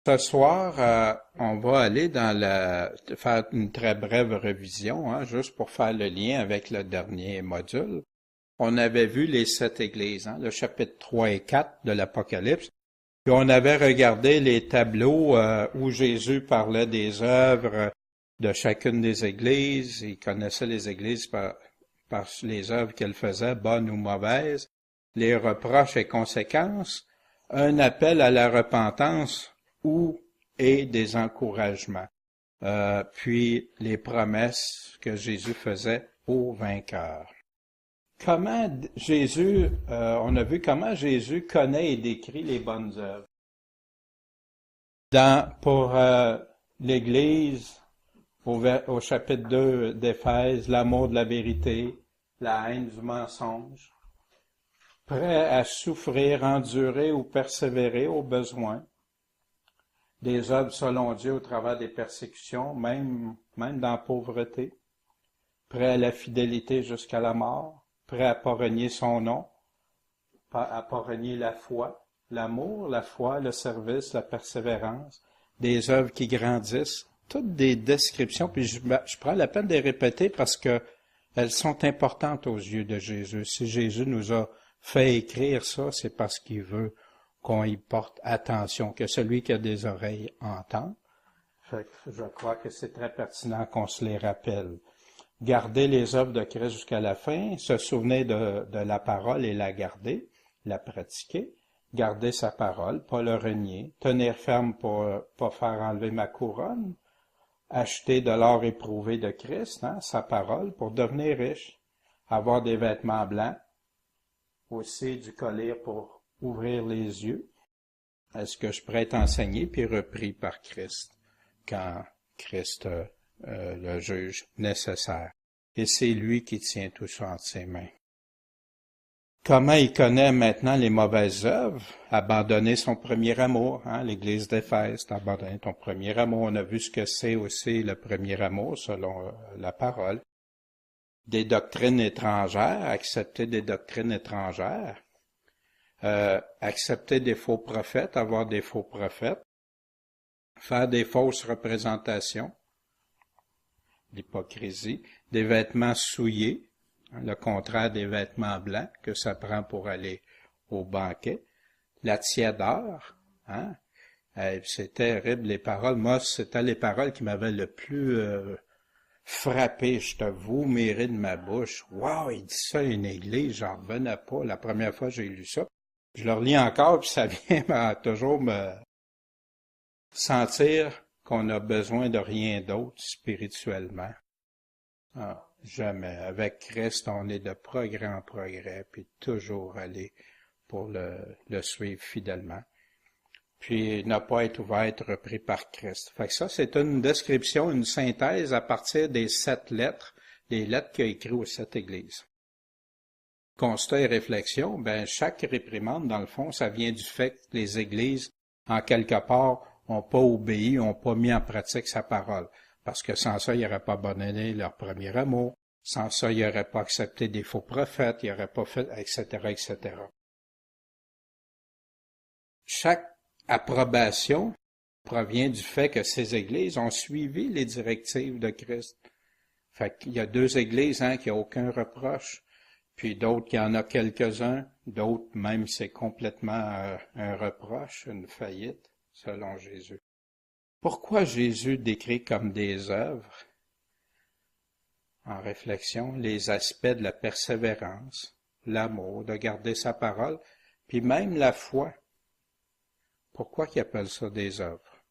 Ce soir, on va aller faire une très brève révision, hein, juste pour faire le lien avec le dernier module. On avait vu les 7 églises, hein, le chapitre 3 et 4 de l'Apocalypse, puis on avait regardé les tableaux où Jésus parlait des œuvres de chacune des églises. Il connaissait les églises par les œuvres qu'elles faisaient, bonnes ou mauvaises, les reproches et conséquences, un appel à la repentance ou et des encouragements, puis les promesses que Jésus faisait aux vainqueurs. On a vu comment Jésus connaît et décrit les bonnes œuvres. Pour l'Église, au chapitre 2 d'Éphèse, l'amour de la vérité, la haine du mensonge, prêt à souffrir, endurer ou persévérer au besoin, des œuvres selon Dieu au travers des persécutions, même dans la pauvreté, prêt à la fidélité jusqu'à la mort, prêt à pas renier son nom, à pas renier la foi, l'amour, la foi, le service, la persévérance, des œuvres qui grandissent, toutes des descriptions, puis je prends la peine de les répéter parce que elles sont importantes aux yeux de Jésus. Si Jésus nous a fait écrire ça, c'est parce qu'il veut qu'on y porte attention, que celui qui a des oreilles entende. Fait que je crois que c'est très pertinent qu'on se les rappelle. Garder les œuvres de Christ jusqu'à la fin, se souvenir de la parole et la garder, la pratiquer, garder sa parole, pas le renier, tenir ferme pour pas faire enlever ma couronne, acheter de l'or éprouvé de Christ, hein, sa parole, pour devenir riche, avoir des vêtements blancs, aussi du collier pour ouvrir les yeux. Est-ce que je pourrais être enseigné puis repris par Christ quand Christ le juge nécessaire? Et c'est lui qui tient tout ça entre ses mains. Comment il connaît maintenant les mauvaises œuvres? Abandonner son premier amour, hein? L'Église d'Éphèse, abandonner ton premier amour. On a vu ce que c'est aussi le premier amour selon la parole. Des doctrines étrangères, accepter des doctrines étrangères, accepter des faux prophètes, avoir des faux prophètes, faire des fausses représentations, l'hypocrisie, des vêtements souillés, hein, le contraire des vêtements blancs que ça prend pour aller au banquet, la tiédeur, hein, c'est terrible les paroles. Moi, c'était les paroles qui m'avaient le plus frappé, je te vomirai de ma bouche. Wow, il dit ça à une église, j'en revenais pas. La première fois que j'ai lu ça, je le relis encore, puis ça vient toujours me sentir qu'on a besoin de rien d'autre spirituellement. Ah, jamais. Avec Christ, on est de progrès en progrès, puis toujours aller pour le suivre fidèlement. Puis ne pas être ouvert, être repris par Christ. Fait que ça, c'est une description, une synthèse à partir des 7 lettres, des lettres qu'il a écrites aux 7 églises. Constat et réflexion, ben chaque réprimande, dans le fond, ça vient du fait que les églises, en quelque part, n'ont pas obéi, n'ont pas mis en pratique sa parole. Parce que sans ça, ils n'auraient pas abandonné leur premier amour. Sans ça, ils n'auraient pas accepté des faux prophètes, ils n'auraient pas fait, etc., etc. Chaque approbation provient du fait que ces églises ont suivi les directives de Christ. Fait qu'il y a 2 églises, hein, qui n'ont aucun reproche, puis d'autres qui en ont quelques-uns, d'autres même c'est complètement un reproche, une faillite, selon Jésus. Pourquoi Jésus décrit comme des œuvres, en réflexion, les aspects de la persévérance, l'amour, de garder sa parole, puis même la foi? Pourquoi il appelle ça des œuvres?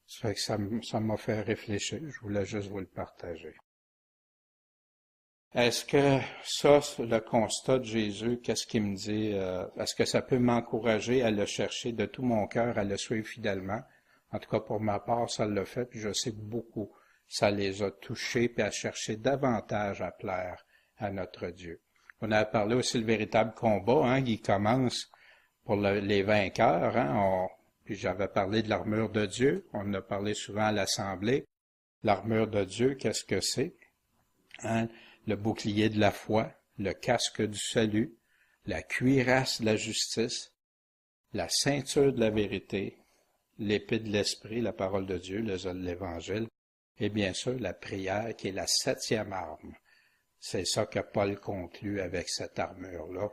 Ça fait que ça m'a fait réfléchir, je voulais juste vous le partager. Est-ce que ça, le constat de Jésus, qu'est-ce qu'il me dit? Est-ce que ça peut m'encourager à le chercher de tout mon cœur, à le suivre fidèlement? En tout cas, pour ma part, ça le fait, puis je sais que beaucoup, ça les a touchés, puis à chercher davantage à plaire à notre Dieu. On a parlé aussi le véritable combat, hein, qui commence pour les vainqueurs, hein, puis j'avais parlé de l'armure de Dieu, on en a parlé souvent à l'Assemblée. L'armure de Dieu, qu'est-ce que c'est? Hein? Le bouclier de la foi, le casque du salut, la cuirasse de la justice, la ceinture de la vérité, l'épée de l'Esprit, la parole de Dieu, l'Évangile, et bien sûr la prière qui est la 7e arme. C'est ça que Paul conclut avec cette armure-là.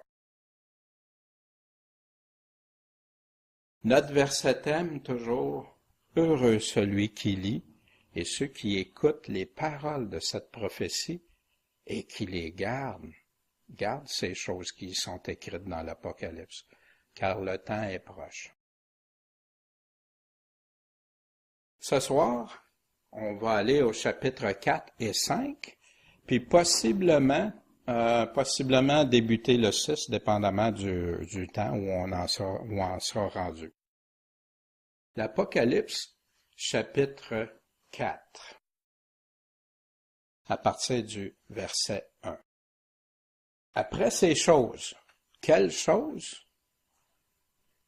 Notre verset thème toujours, « Heureux celui qui lit et ceux qui écoutent les paroles de cette prophétie et qui les gardent. » Garde ces choses qui sont écrites dans l'Apocalypse, car le temps est proche. Ce soir, on va aller au chapitre 4 et 5, puis possiblement débuter le 6, dépendamment du temps où on en sera rendu. L'Apocalypse, chapitre 4, à partir du verset 1. Après ces choses, quelles choses?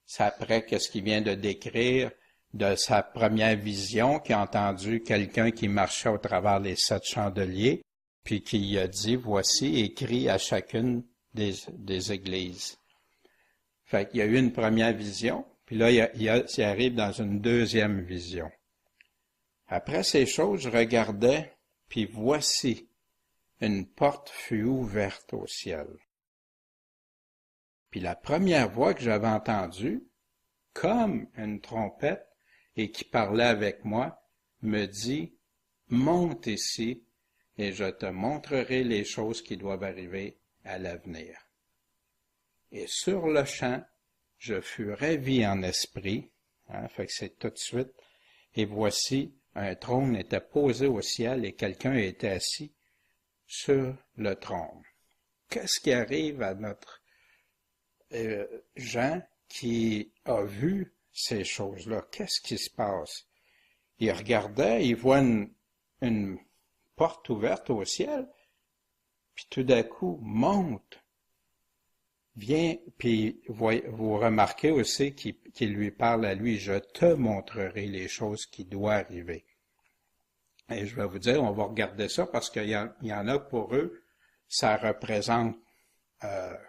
C'est après qu'est-ce qu'il vient de décrire de sa première vision, qu'il a entendu quelqu'un qui marchait au travers des 7 chandeliers, puis qui a dit, voici, écrit à chacune des églises. Fait qu'il y a eu une première vision, puis là, il arrive dans une deuxième vision. Après ces choses, je regardais, puis voici, une porte fut ouverte au ciel. Puis la première voix que j'avais entendue, comme une trompette, et qui parlait avec moi, me dit, « Monte ici, et je te montrerai les choses qui doivent arriver à l'avenir. » Et sur le champ, je fus ravi en esprit, fait que c'est tout de suite, et voici, un trône était posé au ciel et quelqu'un était assis sur le trône. Qu'est-ce qui arrive à notre Jean qui a vu ces choses-là? Qu'est-ce qui se passe? Il regardait, il voit une porte ouverte au ciel, puis tout d'un coup, monte, vient, puis vous remarquez aussi qu'il lui parle à lui, « Je te montrerai les choses qui doivent arriver. » Et je vais vous dire, on va regarder ça parce qu'il y en a pour eux, ça représente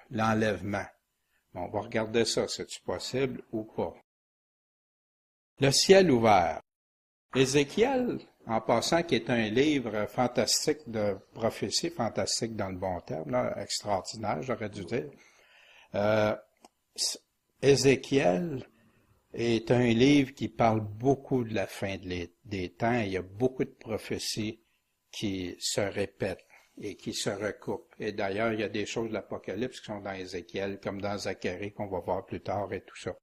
l'enlèvement. On va regarder ça, c'est-tu possible ou pas. Le ciel ouvert. Ézéchiel, en passant, qui est un livre fantastique de prophétie, fantastique dans le bon terme, là, extraordinaire, j'aurais dû dire. Ézéchiel est un livre qui parle beaucoup de la fin des temps. Il y a beaucoup de prophéties qui se répètent et qui se recoupent. Et d'ailleurs, il y a des choses de l'Apocalypse qui sont dans Ézéchiel, comme dans Zacharie, qu'on va voir plus tard et tout ça.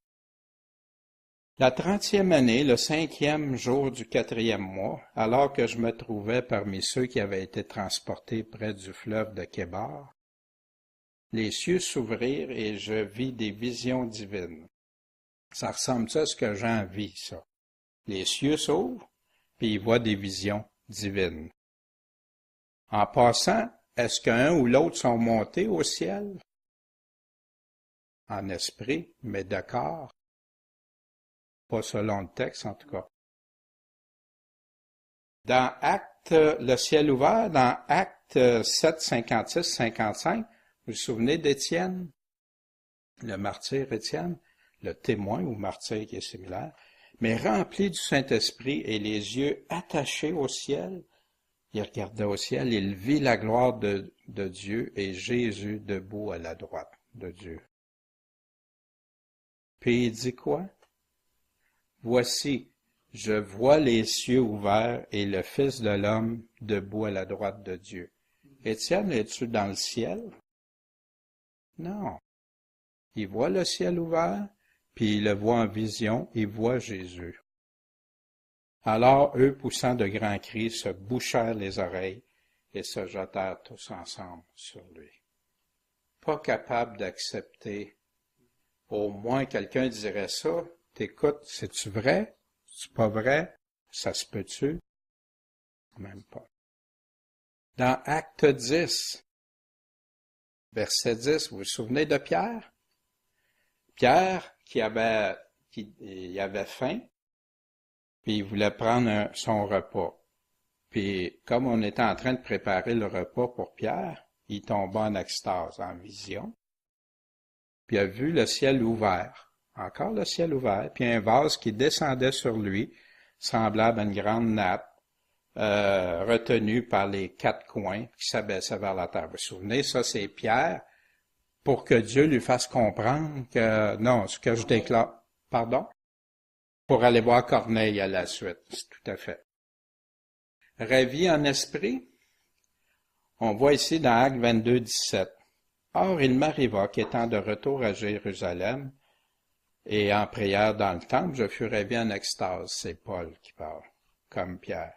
La 30e année, le 5e jour du 4e mois, alors que je me trouvais parmi ceux qui avaient été transportés près du fleuve de Kébar, les cieux s'ouvrirent et je vis des visions divines. Ça ressemble à ce que Jean vit, ça. Les cieux s'ouvrent, puis il voit des visions divines. En passant, est-ce qu'un ou l'autre sont montés au ciel? En esprit, mais de corps. Pas selon le texte, en tout cas. Dans Actes, le ciel ouvert, dans Actes 7, 56, 55, vous vous souvenez d'Étienne, le martyr Étienne, le témoin ou martyr qui est similaire, mais rempli du Saint-Esprit et les yeux attachés au ciel, il regardait au ciel, il vit la gloire de Dieu et Jésus debout à la droite de Dieu. Puis il dit quoi? Voici, je vois les cieux ouverts et le Fils de l'homme debout à la droite de Dieu. Étienne, es-tu dans le ciel? Non. Il voit le ciel ouvert, puis il le voit en vision, il voit Jésus. Alors eux, poussant de grands cris, se bouchèrent les oreilles et se jetèrent tous ensemble sur lui. Pas capable d'accepter. Au moins, quelqu'un dirait ça. T'écoutes, c'est-tu vrai? C'est pas vrai? Ça se peut-tu? Même pas. Dans Acte 10, verset 10, vous vous souvenez de Pierre? Pierre, il avait faim, puis il voulait prendre son repas. Puis, comme on était en train de préparer le repas pour Pierre, il tomba en extase, en vision, puis il a vu le ciel ouvert. encore le ciel ouvert, puis un vase qui descendait sur lui, semblable à une grande nappe, retenue par les quatre coins, qui s'abaissait vers la terre. Vous vous souvenez, ça c'est Pierre, pour que Dieu lui fasse comprendre que, non, ce que je déclare, pardon, pour aller voir Corneille à la suite, c'est tout à fait. Ravi en esprit, on voit ici dans Actes 22, 17. Or, il m'arriva qu'étant de retour à Jérusalem et en prière dans le temple, je fus ravi en extase. C'est Paul qui parle, comme Pierre.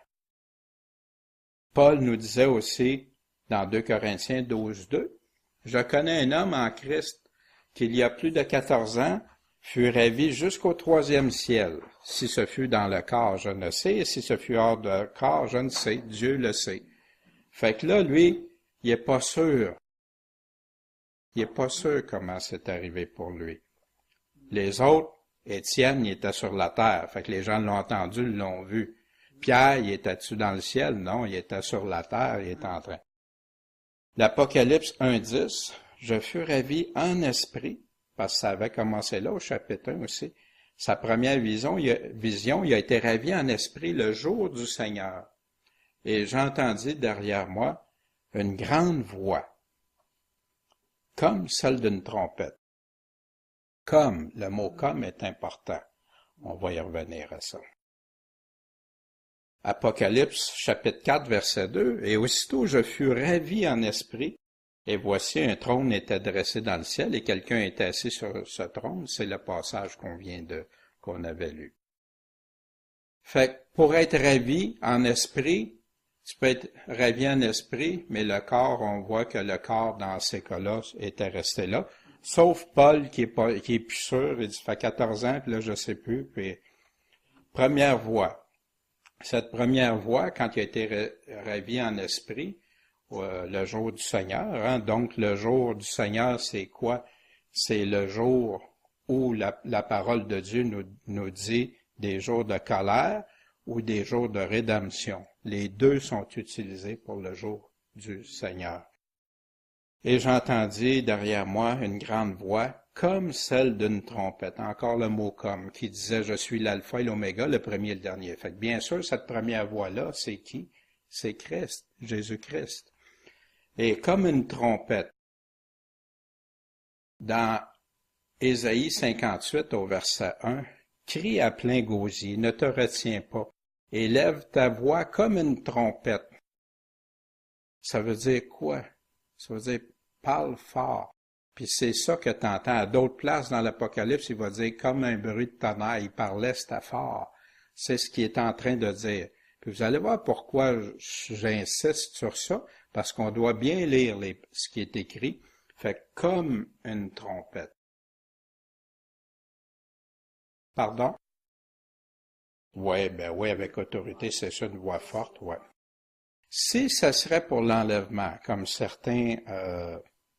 Paul nous disait aussi dans 2 Corinthiens 12, 2, « Je connais un homme en Christ qui, il y a plus de 14 ans, fut ravi jusqu'au 3e ciel. Si ce fut dans le corps, je ne sais, et si ce fut hors de corps, je ne sais. Dieu le sait. » Fait que là, lui, il est pas sûr. Il est pas sûr comment c'est arrivé pour lui. Les autres, Étienne, il était sur la terre. Fait que les gens l'ont entendu, l'ont vu. Pierre, il était-tu dans le ciel? Non, il était sur la terre, il était en train. L'Apocalypse 1.10, je fus ravi en esprit, parce que ça avait commencé là au chapitre 1 aussi. Sa première vision, il a été ravi en esprit le jour du Seigneur. Et j'entendis derrière moi une grande voix, comme celle d'une trompette. Comme, le mot comme est important. On va y revenir à ça. Apocalypse, chapitre 4, verset 2, « Et aussitôt je fus ravi en esprit, et voici un trône était dressé dans le ciel, et quelqu'un était assis sur ce trône. » C'est le passage qu'on avait lu. Fait que pour être ravi en esprit, tu peux être ravi en esprit, mais le corps, on voit que le corps, dans ces cas-là, était resté là. Sauf Paul, qui est plus sûr, il dit, ça fait 14 ans, puis là, je sais plus, puis première voix. Cette première voix, quand il a été ravi en esprit, le jour du Seigneur, hein, donc le jour du Seigneur, c'est quoi? C'est le jour où la parole de Dieu nous dit des jours de colère ou des jours de rédemption. Les deux sont utilisés pour le jour du Seigneur. Et j'entendis derrière moi une grande voix, comme celle d'une trompette, encore le mot comme, qui disait « Je suis l'alpha et l'oméga, le premier et le dernier ». Fait que bien sûr, cette première voix-là, c'est qui? C'est Christ, Jésus-Christ. Et comme une trompette, dans Ésaïe 58 au verset 1, « Crie à plein gosier, ne te retiens pas, et lève ta voix comme une trompette. » Ça veut dire quoi? Ça veut dire « parle fort ». Puis c'est ça que tu entends. À d'autres places dans l'Apocalypse, il va dire « comme un bruit de tonnerre ». Il parlait, c'était fort. C'est ce qu'il est en train de dire. Puis vous allez voir pourquoi j'insiste sur ça, parce qu'on doit bien lire ce qui est écrit. Fait comme une trompette. Pardon? Oui, avec autorité, c'est ça, une voix forte, ouais. Si ça serait pour l'enlèvement, comme certains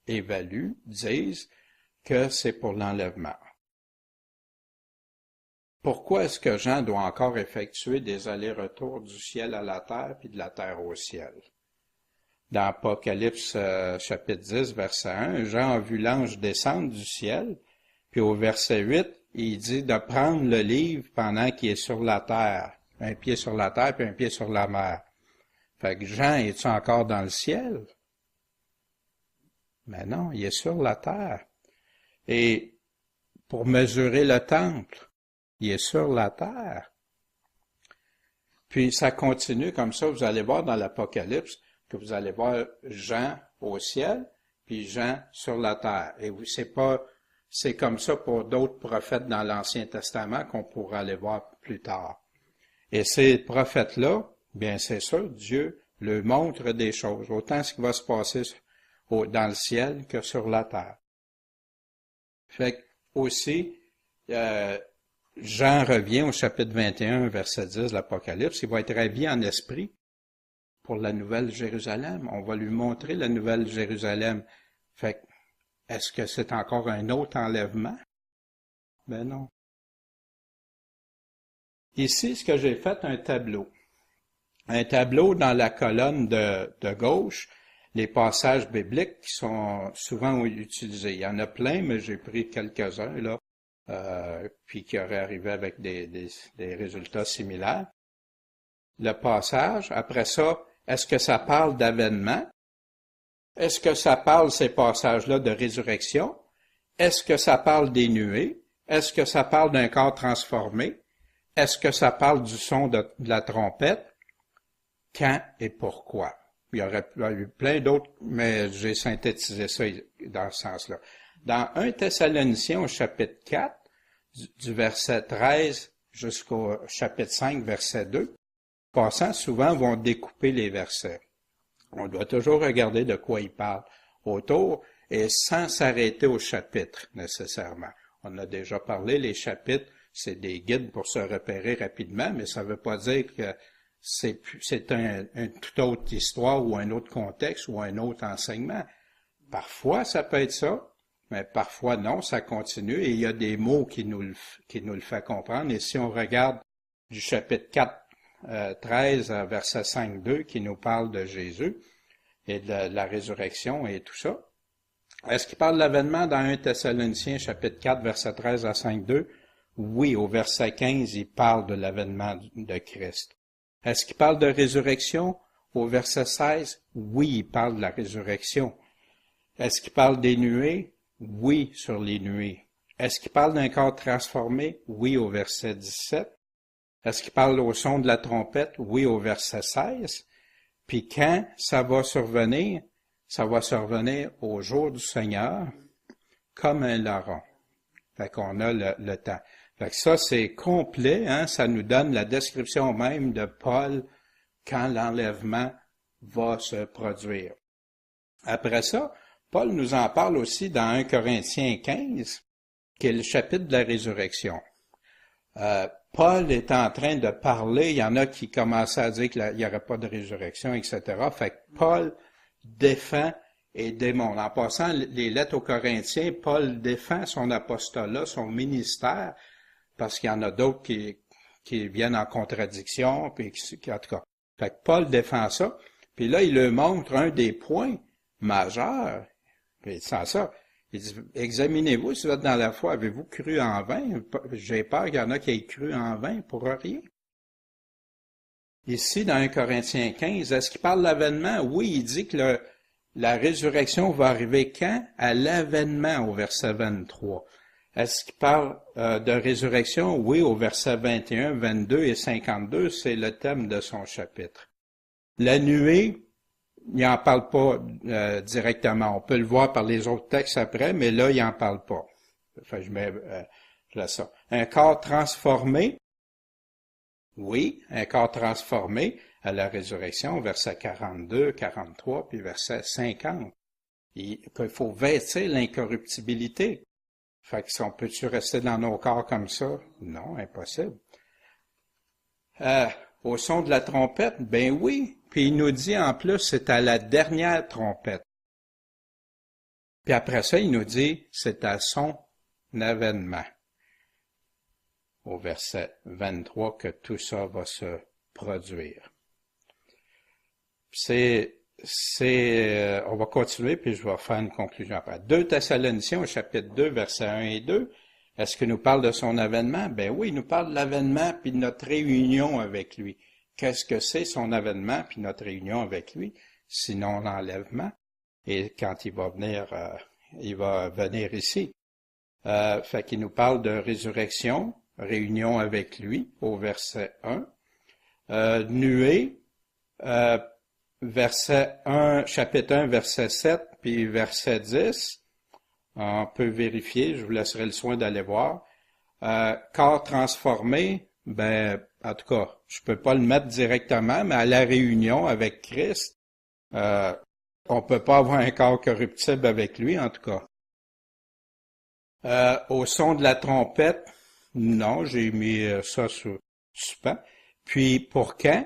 évaluent, disent que c'est pour l'enlèvement. Pourquoi est-ce que Jean doit encore effectuer des allers-retours du ciel à la terre puis de la terre au ciel? Dans Apocalypse chapitre 10, verset 1, Jean a vu l'ange descendre du ciel, puis au verset 8, il dit de prendre le livre pendant qu'il est sur la terre. Un pied sur la terre puis un pied sur la mer. Fait que Jean, est-tu encore dans le ciel? Mais non, il est sur la terre. Et pour mesurer le temple, il est sur la terre. Puis ça continue comme ça, vous allez voir dans l'Apocalypse que vous allez voir Jean au ciel, puis Jean sur la terre. Et c'est comme ça pour d'autres prophètes dans l'Ancien Testament qu'on pourra aller voir plus tard. Et ces prophètes-là, bien c'est ça, Dieu leur montre des choses, autant ce qui va se passer dans le ciel que sur la terre. Fait que aussi, Jean revient au chapitre 21, verset 10 de l'Apocalypse, il va être ravi en esprit pour la Nouvelle Jérusalem. On va lui montrer la Nouvelle Jérusalem. Fait que, est-ce que c'est encore un autre enlèvement? Ben non. Ici, ce que j'ai fait, un tableau. Un tableau dans la colonne de gauche, les passages bibliques qui sont souvent utilisés. Il y en a plein, mais j'ai pris quelques-uns, là. puis qui aurait arrivé avec des résultats similaires. Le passage, après ça, est-ce que ça parle d'avènement? Est-ce que ça parle, ces passages-là, de résurrection? Est-ce que ça parle des nuées? Est-ce que ça parle d'un corps transformé? Est-ce que ça parle du son de la trompette? Quand et pourquoi? Il y aurait eu plein d'autres, mais j'ai synthétisé ça dans ce sens-là. Dans 1 Thessaloniciens au chapitre 4, du verset 13 jusqu'au chapitre 5, verset 2, les passants souvent vont découper les versets. On doit toujours regarder de quoi il parle autour et sans s'arrêter au chapitre nécessairement. On a déjà parlé, les chapitres, c'est des guides pour se repérer rapidement, mais ça ne veut pas dire que c'est une toute autre histoire ou un autre contexte ou un autre enseignement. Parfois, ça peut être ça, mais parfois non, ça continue et il y a des mots qui nous le fait comprendre. Et si on regarde du chapitre 4, 13, verset 5-2, qui nous parle de Jésus et de la résurrection et tout ça, est-ce qu'il parle de l'avènement dans 1 Thessaloniciens, chapitre 4, verset 13 à 5-2? Oui, au verset 15, il parle de l'avènement de Christ. Est-ce qu'il parle de résurrection? Au verset 16, oui, il parle de la résurrection. Est-ce qu'il parle des nuées? Oui, sur les nuées. Est-ce qu'il parle d'un corps transformé? Oui, au verset 17. Est-ce qu'il parle au son de la trompette? Oui, au verset 16. Puis quand ça va survenir? Ça va survenir au jour du Seigneur, comme un larron. Fait qu'on a le temps. Fait que ça, c'est complet, hein? Ça nous donne la description même de Paul quand l'enlèvement va se produire. Après ça, Paul nous en parle aussi dans 1 Corinthiens 15, qui est le chapitre de la résurrection. Paul est en train de parler, il y en a qui commençaient à dire qu'il n'y aurait pas de résurrection, etc. Fait que Paul défend et démontre. En passant les lettres aux Corinthiens, Paul défend son apostolat, son ministère, parce qu'il y en a d'autres qui viennent en contradiction, puis en tout cas. Fait que Paul défend ça, puis là, il leur montre un des points majeurs, puis sans ça, il dit, examinez-vous si vous êtes dans la foi, avez-vous cru en vain? J'ai peur qu'il y en a qui aient cru en vain pour rien. Ici, dans 1 Corinthiens 15, est-ce qu'il parle de l'avènement? Oui, il dit que la résurrection va arriver quand? À l'avènement, au verset 23. Est-ce qu'il parle de résurrection? Oui, au verset 21, 22 et 52, c'est le thème de son chapitre. La nuée, il n'en parle pas directement. On peut le voir par les autres textes après, mais là, il n'en parle pas. Enfin, je mets ça. Un corps transformé. Oui, un corps transformé à la résurrection, verset 42, 43, puis verset 50. Il faut vêtir l'incorruptibilité. Fait que si on peut-tu rester dans nos corps comme ça? Non, impossible. Au son de la trompette? Ben oui. Puis il nous dit en plus, c'est à la dernière trompette. Puis après ça, il nous dit, c'est à son avènement. Au verset 23, que tout ça va se produire. On va continuer, puis je vais faire une conclusion après. 2 Thessaloniciens, au chapitre 2, versets 1 et 2, est-ce qu'il nous parle de son avènement? Ben oui, il nous parle de l'avènement, puis de notre réunion avec lui. Qu'est-ce que c'est son avènement, puis notre réunion avec lui, sinon l'enlèvement? Et quand il va venir ici. Fait qu'il nous parle de résurrection, réunion avec lui, au verset 1. Nuée, verset 1, chapitre 1, verset 7, puis verset 10. On peut vérifier, je vous laisserai le soin d'aller voir. Corps transformé, ben, en tout cas, je peux pas le mettre directement, mais à la réunion avec Christ, on peut pas avoir un corps corruptible avec lui, en tout cas. Au son de la trompette, non, j'ai mis ça sous suspens. Puis, pour quand?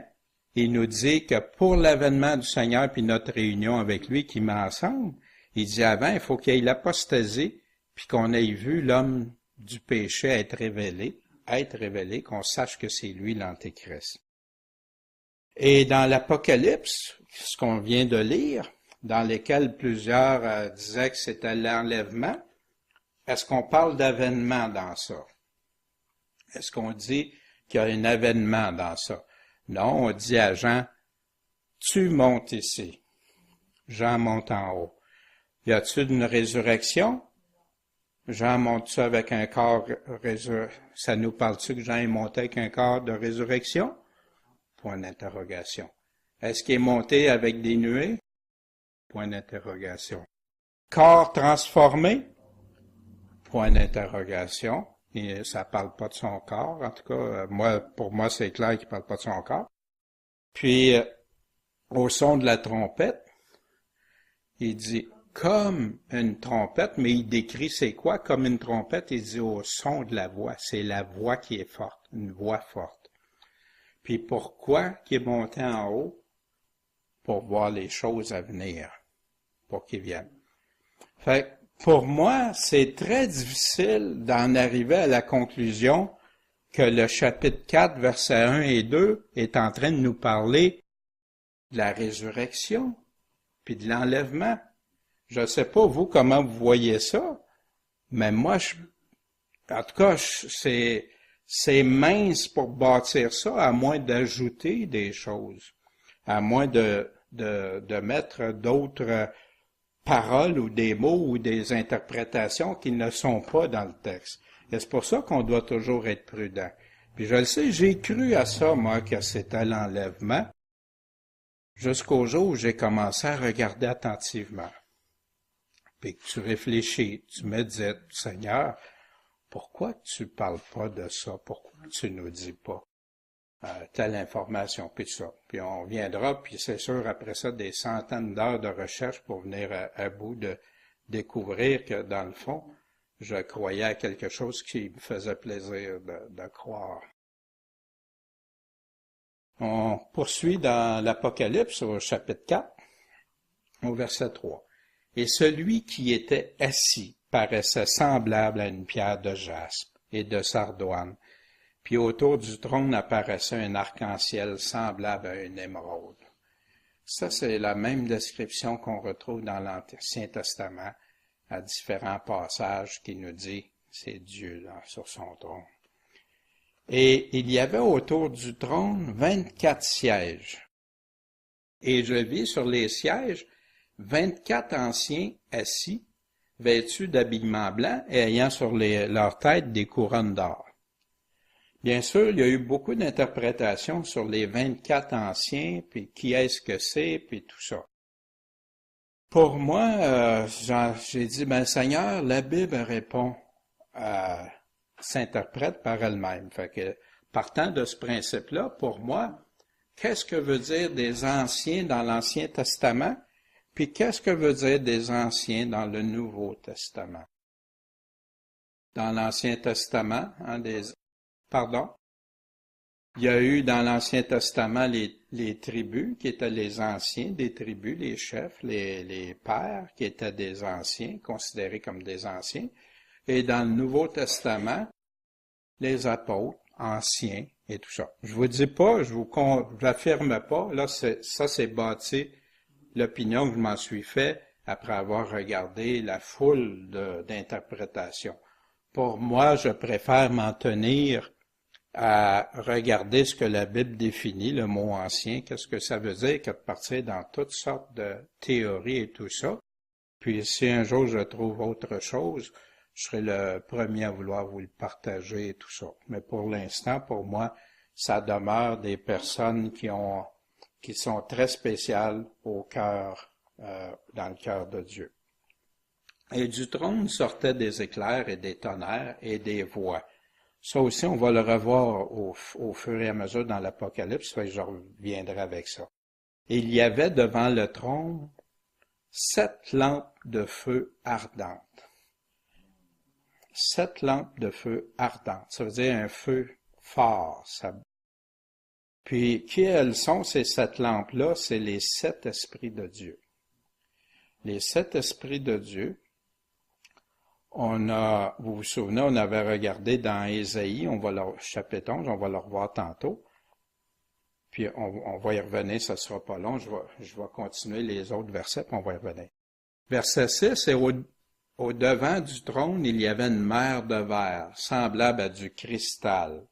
Il nous dit que pour l'avènement du Seigneur puis notre réunion avec lui qui met ensemble, il dit avant, il faut qu'il y ait l'apostasie, puis qu'on ait vu l'homme du péché être révélé, qu'on sache que c'est lui l'Antéchrist. Et dans l'Apocalypse, ce qu'on vient de lire, dans lesquels plusieurs disaient que c'était l'enlèvement, est-ce qu'on parle d'avènement dans ça? Est-ce qu'on dit qu'il y a un avènement dans ça? Non, on dit à Jean, tu montes ici. Jean monte en haut. Y a-t-il une résurrection? Jean monte-tu avec un corps ça nous parle-tu que Jean est monté avec un corps de résurrection? Point d'interrogation. Est-ce qu'il est monté avec des nuées? Point d'interrogation. Corps transformé? Point d'interrogation. Et ça parle pas de son corps. En tout cas, pour moi, c'est clair qu'il parle pas de son corps. Puis, au son de la trompette, il dit comme une trompette, mais il décrit c'est quoi comme une trompette? Il dit au son de la voix. C'est la voix qui est forte, une voix forte. Puis pourquoi qu'il est monté en haut? Pour voir les choses à venir, pour qu'ils viennent. Fait pour moi, c'est très difficile d'en arriver à la conclusion que le chapitre 4, versets 1 et 2 est en train de nous parler de la résurrection, puis de l'enlèvement. Je ne sais pas, vous, comment vous voyez ça, mais moi, en tout cas, c'est mince pour bâtir ça, à moins d'ajouter des choses, à moins de mettre d'autres paroles ou des mots ou des interprétations qui ne sont pas dans le texte. Et c'est pour ça qu'on doit toujours être prudent. Puis je le sais, j'ai cru à ça, moi, que c'était l'enlèvement, jusqu'au jour où j'ai commencé à regarder attentivement. Puis que tu réfléchis, tu médites, Seigneur, pourquoi tu parles pas de ça? Pourquoi tu nous dis pas telle information, puis ça? Puis on viendra, puis c'est sûr, après ça, des centaines d'heures de recherche pour venir à bout de découvrir que, dans le fond, je croyais à quelque chose qui me faisait plaisir de croire. On poursuit dans l'Apocalypse au chapitre 4, au verset 3. Et celui qui était assis paraissait semblable à une pierre de jaspe et de sardoine, puis autour du trône apparaissait un arc-en-ciel semblable à une émeraude. Ça, c'est la même description qu'on retrouve dans l'Ancien Testament à différents passages qui nous dit c'est Dieu là, sur son trône. Et il y avait autour du trône 24 sièges. Et je vis sur les sièges 24 anciens assis, vêtus d'habillements blancs et ayant sur leurs têtes des couronnes d'or. Bien sûr, il y a eu beaucoup d'interprétations sur les 24 anciens, puis qui est-ce que c'est, puis tout ça. Pour moi, j'ai dit, Seigneur, la Bible répond, s'interprète par elle-même. Fait que, partant de ce principe-là, pour moi, qu'est-ce que veut dire des anciens dans l'Ancien Testament? Puis qu'est-ce que veut dire des anciens dans le Nouveau Testament? Dans l'Ancien Testament, pardon? Il y a eu dans l'Ancien Testament les tribus qui étaient les anciens des tribus, les chefs, les pères qui étaient des anciens, considérés comme des anciens. Et dans le Nouveau Testament, les apôtres, anciens et tout ça. Je vous dis pas, je vous l'affirme pas, là ça c'est bâti l'opinion que je m'en suis fait après avoir regardé la foule d'interprétations. Pour moi, je préfère m'en tenir à regarder ce que la Bible définit, le mot ancien, qu'est-ce que ça veut dire, que de partir dans toutes sortes de théories et tout ça. Puis si un jour je trouve autre chose, je serai le premier à vouloir vous le partager et tout ça. Mais pour l'instant, pour moi, ça demeure des personnes qui sont très spéciales au cœur, dans le cœur de Dieu. Et du trône sortaient des éclairs et des tonnerres et des voix. Ça aussi, on va le revoir au fur et à mesure dans l'Apocalypse, je reviendrai avec ça. Et il y avait devant le trône 7 lampes de feu ardentes. 7 lampes de feu ardentes. Ça veut dire un feu fort. Puis, qui elles sont, ces 7 lampes-là? C'est les 7 esprits de Dieu. Les 7 esprits de Dieu, vous vous souvenez, on avait regardé dans Ésaïe, chapitre 11, on va le revoir tantôt. Puis, on va y revenir, ça sera pas long, je vais continuer les autres versets, puis on va y revenir. Verset 6, et au devant du trône, il y avait une mer de verre, semblable à du cristal.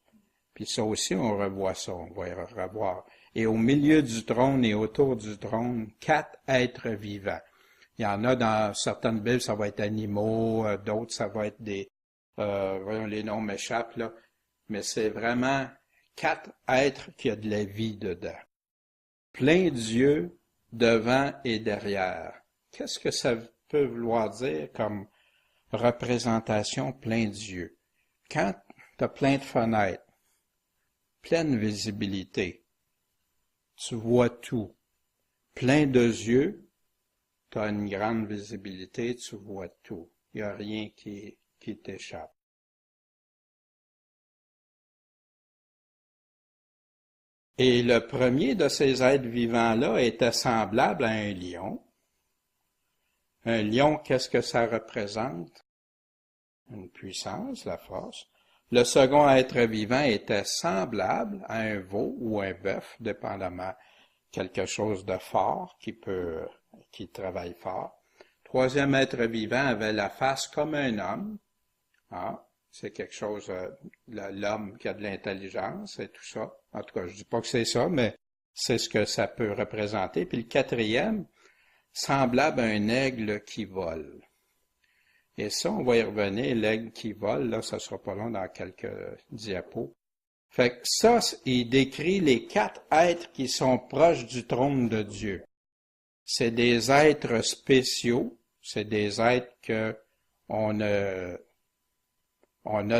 Puis ça aussi, on revoit ça, on va y revoir. Et au milieu du trône et autour du trône, 4 êtres vivants. Il y en a dans certaines Bibles, ça va être animaux, d'autres, ça va être des... voyons, les noms m'échappent, là. Mais c'est vraiment 4 êtres qui ont de la vie dedans. Plein d'yeux devant et derrière. Qu'est-ce que ça peut vouloir dire comme représentation plein d'yeux? Quand tu as plein de fenêtres, pleine visibilité, tu vois tout. Plein de yeux, tu as une grande visibilité, tu vois tout. Il n'y a rien qui t'échappe. Et le premier de ces êtres vivants-là était semblable à un lion. Un lion, qu'est-ce que ça représente? Une puissance, la force. Le second être vivant était semblable à un veau ou un bœuf, dépendamment quelque chose de fort qui travaille fort. Troisième être vivant avait la face comme un homme. Ah, c'est quelque chose, l'homme qui a de l'intelligence et tout ça. En tout cas, je dis pas que c'est ça, mais c'est ce que ça peut représenter. Puis le quatrième, semblable à un aigle qui vole. Et ça, on va y revenir, l'aigle qui vole, là, ça sera pas long dans quelques diapos. Fait que ça, il décrit les 4 êtres qui sont proches du trône de Dieu. C'est des êtres spéciaux, c'est des êtres que on a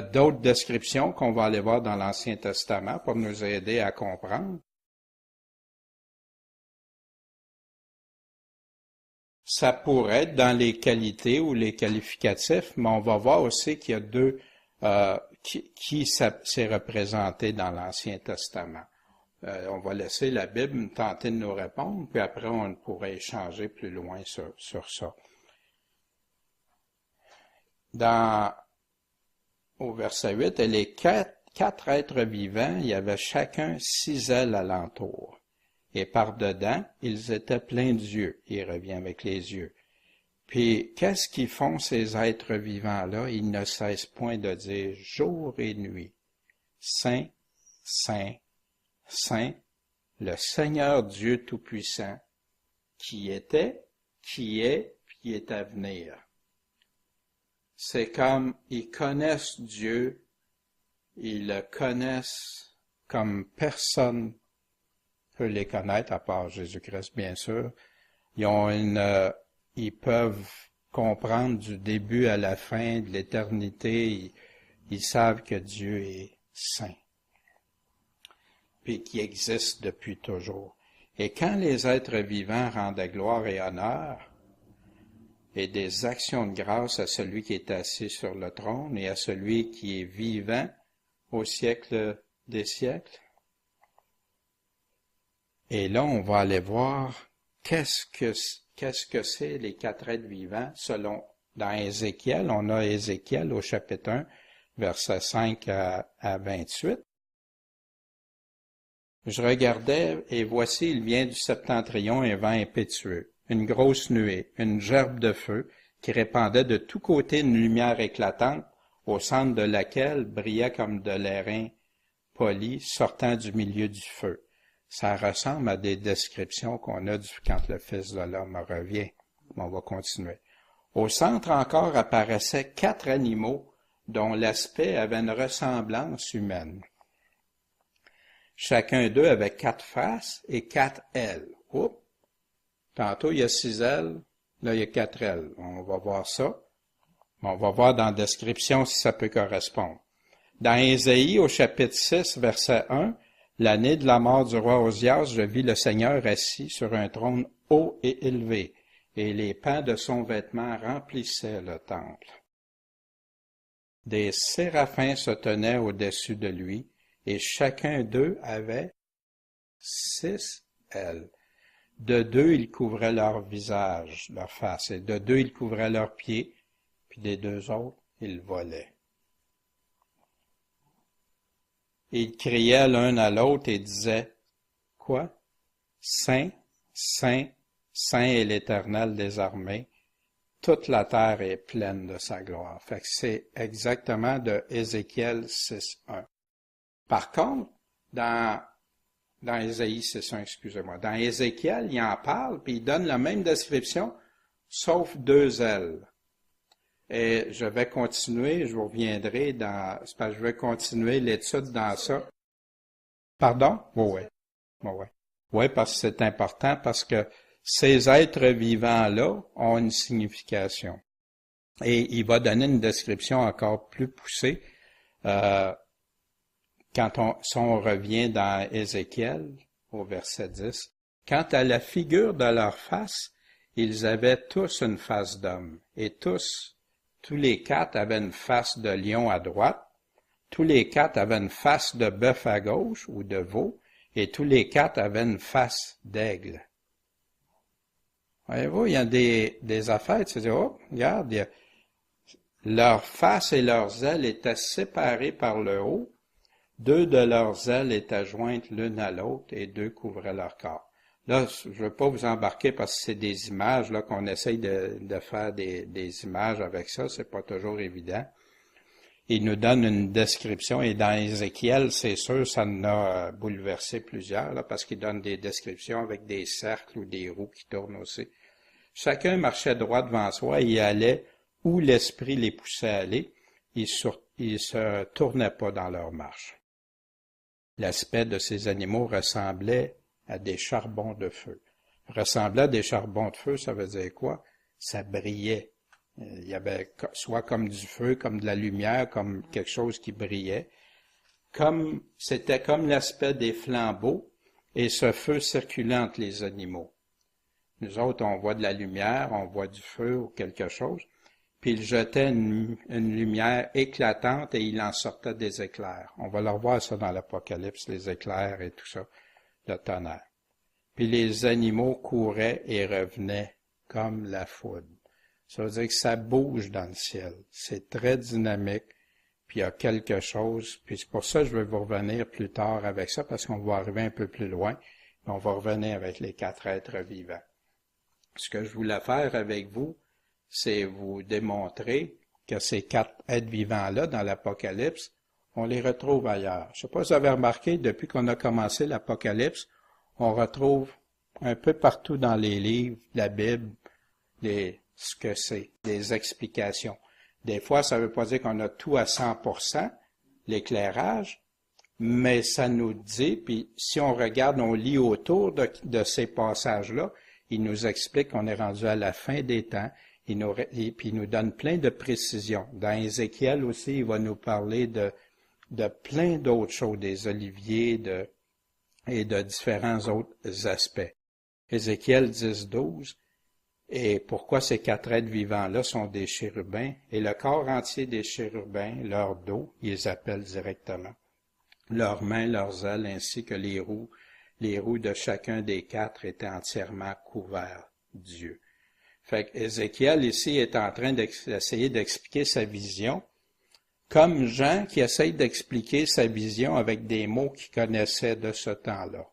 d'autres descriptions qu'on va aller voir dans l'Ancien Testament pour nous aider à comprendre. Ça pourrait être dans les qualités ou les qualificatifs, mais on va voir aussi qu'il y a deux qui s'est représenté dans l'Ancien Testament. On va laisser la Bible tenter de nous répondre, puis après on pourrait échanger plus loin sur ça. Au verset 8, et les quatre êtres vivants, il y avait chacun 6 ailes alentour. Et par-dedans, ils étaient pleins d'yeux. Il revient avec les yeux. Puis, qu'est-ce qu'ils font ces êtres vivants-là? Ils ne cessent point de dire jour et nuit. Saint, Saint, Saint, le Seigneur Dieu Tout-Puissant, qui était, qui est, puis qui est à venir. C'est comme ils connaissent Dieu, ils le connaissent comme personne peut les connaître, à part Jésus-Christ, bien sûr. Ils peuvent comprendre du début à la fin de l'éternité. Ils savent que Dieu est saint, puis qu'il existe depuis toujours. Et quand les êtres vivants rendaient gloire et honneur, et des actions de grâce à celui qui est assis sur le trône et à celui qui est vivant au siècle des siècles, et là, on va aller voir qu'est-ce que c'est les 4 êtres vivants selon, dans Ézéchiel, on a Ézéchiel au chapitre 1, versets 5 à 28. Je regardais, et voici, il vient du septentrion un vent impétueux, une grosse nuée, une gerbe de feu, qui répandait de tous côtés une lumière éclatante, au centre de laquelle brillait comme de l'airain poli sortant du milieu du feu. Ça ressemble à des descriptions qu'on a quand le Fils de l'homme revient. On va continuer. Au centre encore apparaissaient 4 animaux dont l'aspect avait une ressemblance humaine. Chacun d'eux avait 4 faces et 4 ailes. Oups! Tantôt, il y a 6 ailes, là, il y a 4 ailes. On va voir ça. On va voir dans la description si ça peut correspondre. Dans Ésaïe, au chapitre 6, verset 1, l'année de la mort du roi Osias, je vis le Seigneur assis sur un trône haut et élevé, et les pans de son vêtement remplissaient le temple. Des séraphins se tenaient au-dessus de lui, et chacun d'eux avait 6 ailes. De 2, ils couvraient leur visage, leur face, et de 2, ils couvraient leurs pieds, puis des 2 autres, ils volaient. Et ils criaient l'un à l'autre et disaient, « Quoi? Saint, Saint, Saint est l'Éternel des armées. toute la terre est pleine de sa gloire. Fait que c'est exactement de Ézéchiel 6.1. Par contre, dans Ésaïe 6.1, excusez-moi, dans Ézéchiel, il en parle, puis il donne la même description, sauf 2 ailes. Et je vais continuer, je vous reviendrai c'est parce que je vais continuer l'étude dans ça. Pardon? Oui. Oui, parce que c'est important, parce que ces êtres vivants-là ont une signification. Et il va donner une description encore plus poussée si on revient dans Ézéchiel, au verset 10. Quant à la figure de leur face, ils avaient tous une face d'homme, et tous les 4 avaient une face de lion à droite, tous les 4 avaient une face de bœuf à gauche ou de veau, et tous les 4 avaient une face d'aigle. Voyez-vous, il y a des affaires, tu dis, oh, regarde, leur face et leurs ailes étaient séparées par le haut, 2 de leurs ailes étaient jointes l'une à l'autre et 2 couvraient leur corps. Là, je ne veux pas vous embarquer parce que c'est des images, là, qu'on essaye de faire des images avec ça, c'est pas toujours évident. Il nous donne une description, et dans Ézéchiel, c'est sûr, ça en a bouleversé plusieurs, là, parce qu'il donne des descriptions avec des cercles ou des roues qui tournent aussi. Chacun marchait droit devant soi et il allait où l'esprit les poussait à aller. Ils se tournaient pas dans leur marche. L'aspect de ces animaux ressemblait à des charbons de feu. Ressemblait à des charbons de feu, ça veut dire quoi? Ça brillait. Il y avait soit comme du feu, comme de la lumière, comme quelque chose qui brillait. C'était comme l'aspect des flambeaux et ce feu circulant entre les animaux. Nous autres, on voit de la lumière, on voit du feu ou quelque chose, puis il jetait une lumière éclatante et il en sortait des éclairs. On va le revoir ça dans l'Apocalypse, les éclairs et tout ça, le tonnerre. Puis les animaux couraient et revenaient comme la foudre. Ça veut dire que ça bouge dans le ciel. C'est très dynamique, puis il y a quelque chose, puis c'est pour ça que je vais vous revenir plus tard avec ça, parce qu'on va arriver un peu plus loin, et on va revenir avec les 4 êtres vivants. Ce que je voulais faire avec vous, c'est vous démontrer que ces 4 êtres vivants-là, dans l'Apocalypse, on les retrouve ailleurs. Je ne sais pas si vous avez remarqué, depuis qu'on a commencé l'Apocalypse, on retrouve un peu partout dans les livres, la Bible, ce que c'est, des explications. Des fois, ça ne veut pas dire qu'on a tout à 100%, l'éclairage, mais ça nous dit, puis si on regarde, on lit autour de ces passages-là, il nous explique qu'on est rendu à la fin des temps, puis il nous donne plein de précisions. Dans Ézéchiel aussi, il va nous parler de plein d'autres choses, des oliviers et de différents autres aspects. Ézéchiel 10.12, et pourquoi ces 4 êtres vivants-là sont des chérubins, et le corps entier des chérubins, leur dos, ils les appellent directement, leurs mains, leurs ailes, ainsi que les roues de chacun des 4 étaient entièrement couverts d'yeux. Fait qu'Ézéchiel ici est en train d'essayer d'expliquer sa vision, comme Jean qui essaye d'expliquer sa vision avec des mots qu'il connaissait de ce temps-là.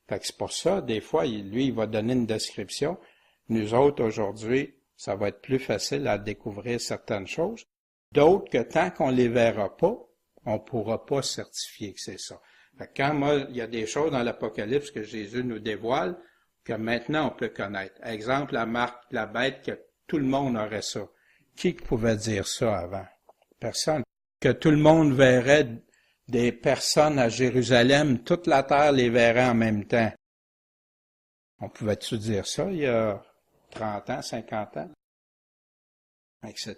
Fait que c'est pour ça, des fois, lui, il va donner une description. Nous autres, aujourd'hui, ça va être plus facile à découvrir certaines choses. D'autres que tant qu'on les verra pas, on pourra pas certifier que c'est ça. Fait que quand il y a des choses dans l'Apocalypse que Jésus nous dévoile, que maintenant on peut connaître. Exemple, la marque, la bête, que tout le monde aurait ça. Qui pouvait dire ça avant? Personne. Que tout le monde verrait des personnes à Jérusalem, toute la terre les verrait en même temps. On pouvait-tu dire ça il y a 30 ans, 50 ans? Etc.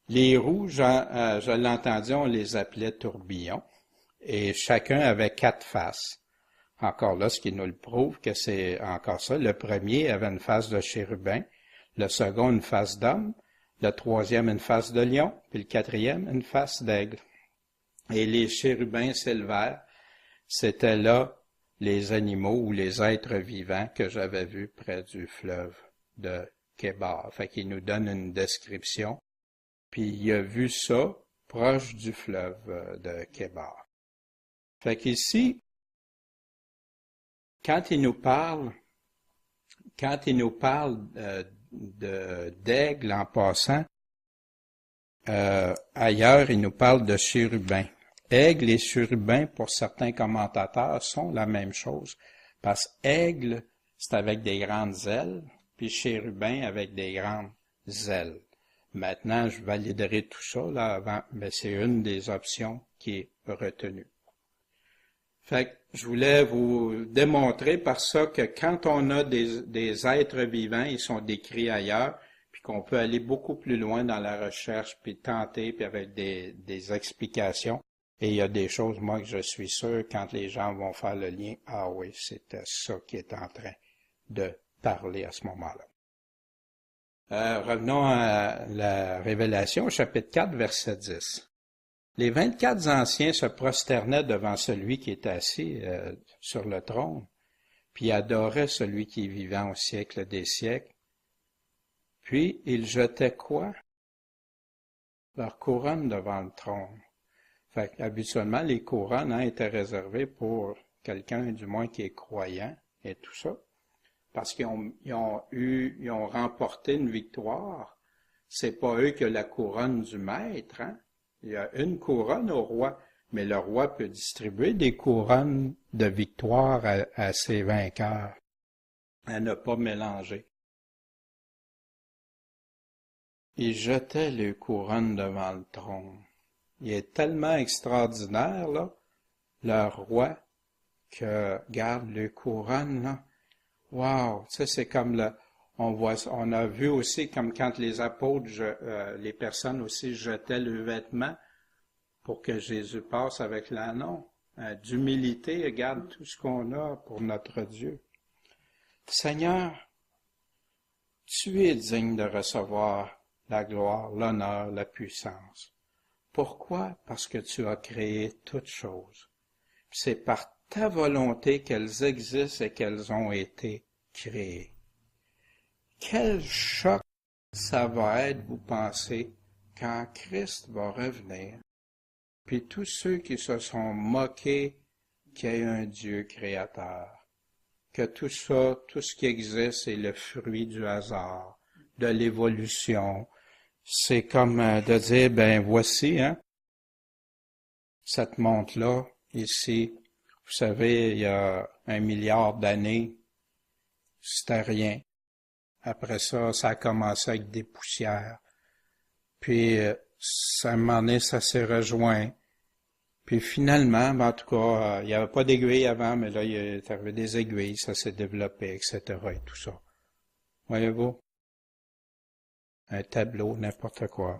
Les roues, je l'ai entendu, on les appelait tourbillons, et chacun avait 4 faces. Encore là, ce qui nous le prouve que c'est encore ça. Le premier avait une face de chérubin, le second une face d'homme, le troisième une face de lion, puis le quatrième une face d'aigle. Et les chérubins s'élevèrent. C'était là les animaux ou les êtres vivants que j'avais vus près du fleuve de Kébar. Fait qu'il nous donne une description. Puis il a vu ça proche du fleuve de Kébar. Fait qu'ici, quand il nous parle d'aigle en passant. Ailleurs, il nous parle de chérubin. Aigle et chérubin, pour certains commentateurs, sont la même chose. Parce qu'aigle, c'est avec des grandes ailes, puis chérubin avec des grandes ailes. Maintenant, je validerai tout ça là avant, mais c'est une des options qui est retenue. Fait que je voulais vous démontrer par ça que quand on a des êtres vivants, ils sont décrits ailleurs, puis qu'on peut aller beaucoup plus loin dans la recherche, puis tenter, puis avec des explications. Et il y a des choses, moi, que je suis sûr, quand les gens vont faire le lien, ah oui, c'était ça qui est en train de parler à ce moment-là. Revenons à la Révélation, chapitre 4, verset 10. Les 24 anciens se prosternaient devant celui qui était assis sur le trône, puis adoraient celui qui est vivant au siècle des siècles. Puis ils jetaient quoi? Leur couronne devant le trône. Fait qu'habituellement, les couronnes étaient réservées pour quelqu'un, du moins, qui est croyant et tout ça. Parce qu'ils ont remporté une victoire. C'est pas eux qui ont la couronne du maître, hein? Il y a une couronne au roi, mais le roi peut distribuer des couronnes de victoire à ses vainqueurs, à ne pas mélanger. Ils jetaient les couronnes devant le trône. Il est tellement extraordinaire, là, leur roi, que, regarde, les couronnes, là, wow, tu sais, c'est comme on a vu aussi comme quand les apôtres, les personnes aussi jetaient le vêtement pour que Jésus passe avec l'anneau. D'humilité, regarde tout ce qu'on a pour notre Dieu. Seigneur, tu es digne de recevoir la gloire, l'honneur, la puissance. Pourquoi? Parce que tu as créé toutes choses. C'est par ta volonté qu'elles existent et qu'elles ont été créées. Quel choc ça va être, vous pensez, quand Christ va revenir, puis tous ceux qui se sont moqués qu'il y ait un Dieu créateur, que tout ça, tout ce qui existe est le fruit du hasard, de l'évolution. C'est comme de dire, ben voici, hein, cette montre-là, ici, vous savez, il y a 1 milliard d'années, c'était rien. Après ça, ça a commencé avec des poussières. Puis, à un moment donné, ça s'est rejoint. Puis finalement, en tout cas, il n'y avait pas d'aiguilles avant, mais là, il est arrivé des aiguilles, ça s'est développé, etc. et tout ça. Voyez-vous? Un tableau, n'importe quoi.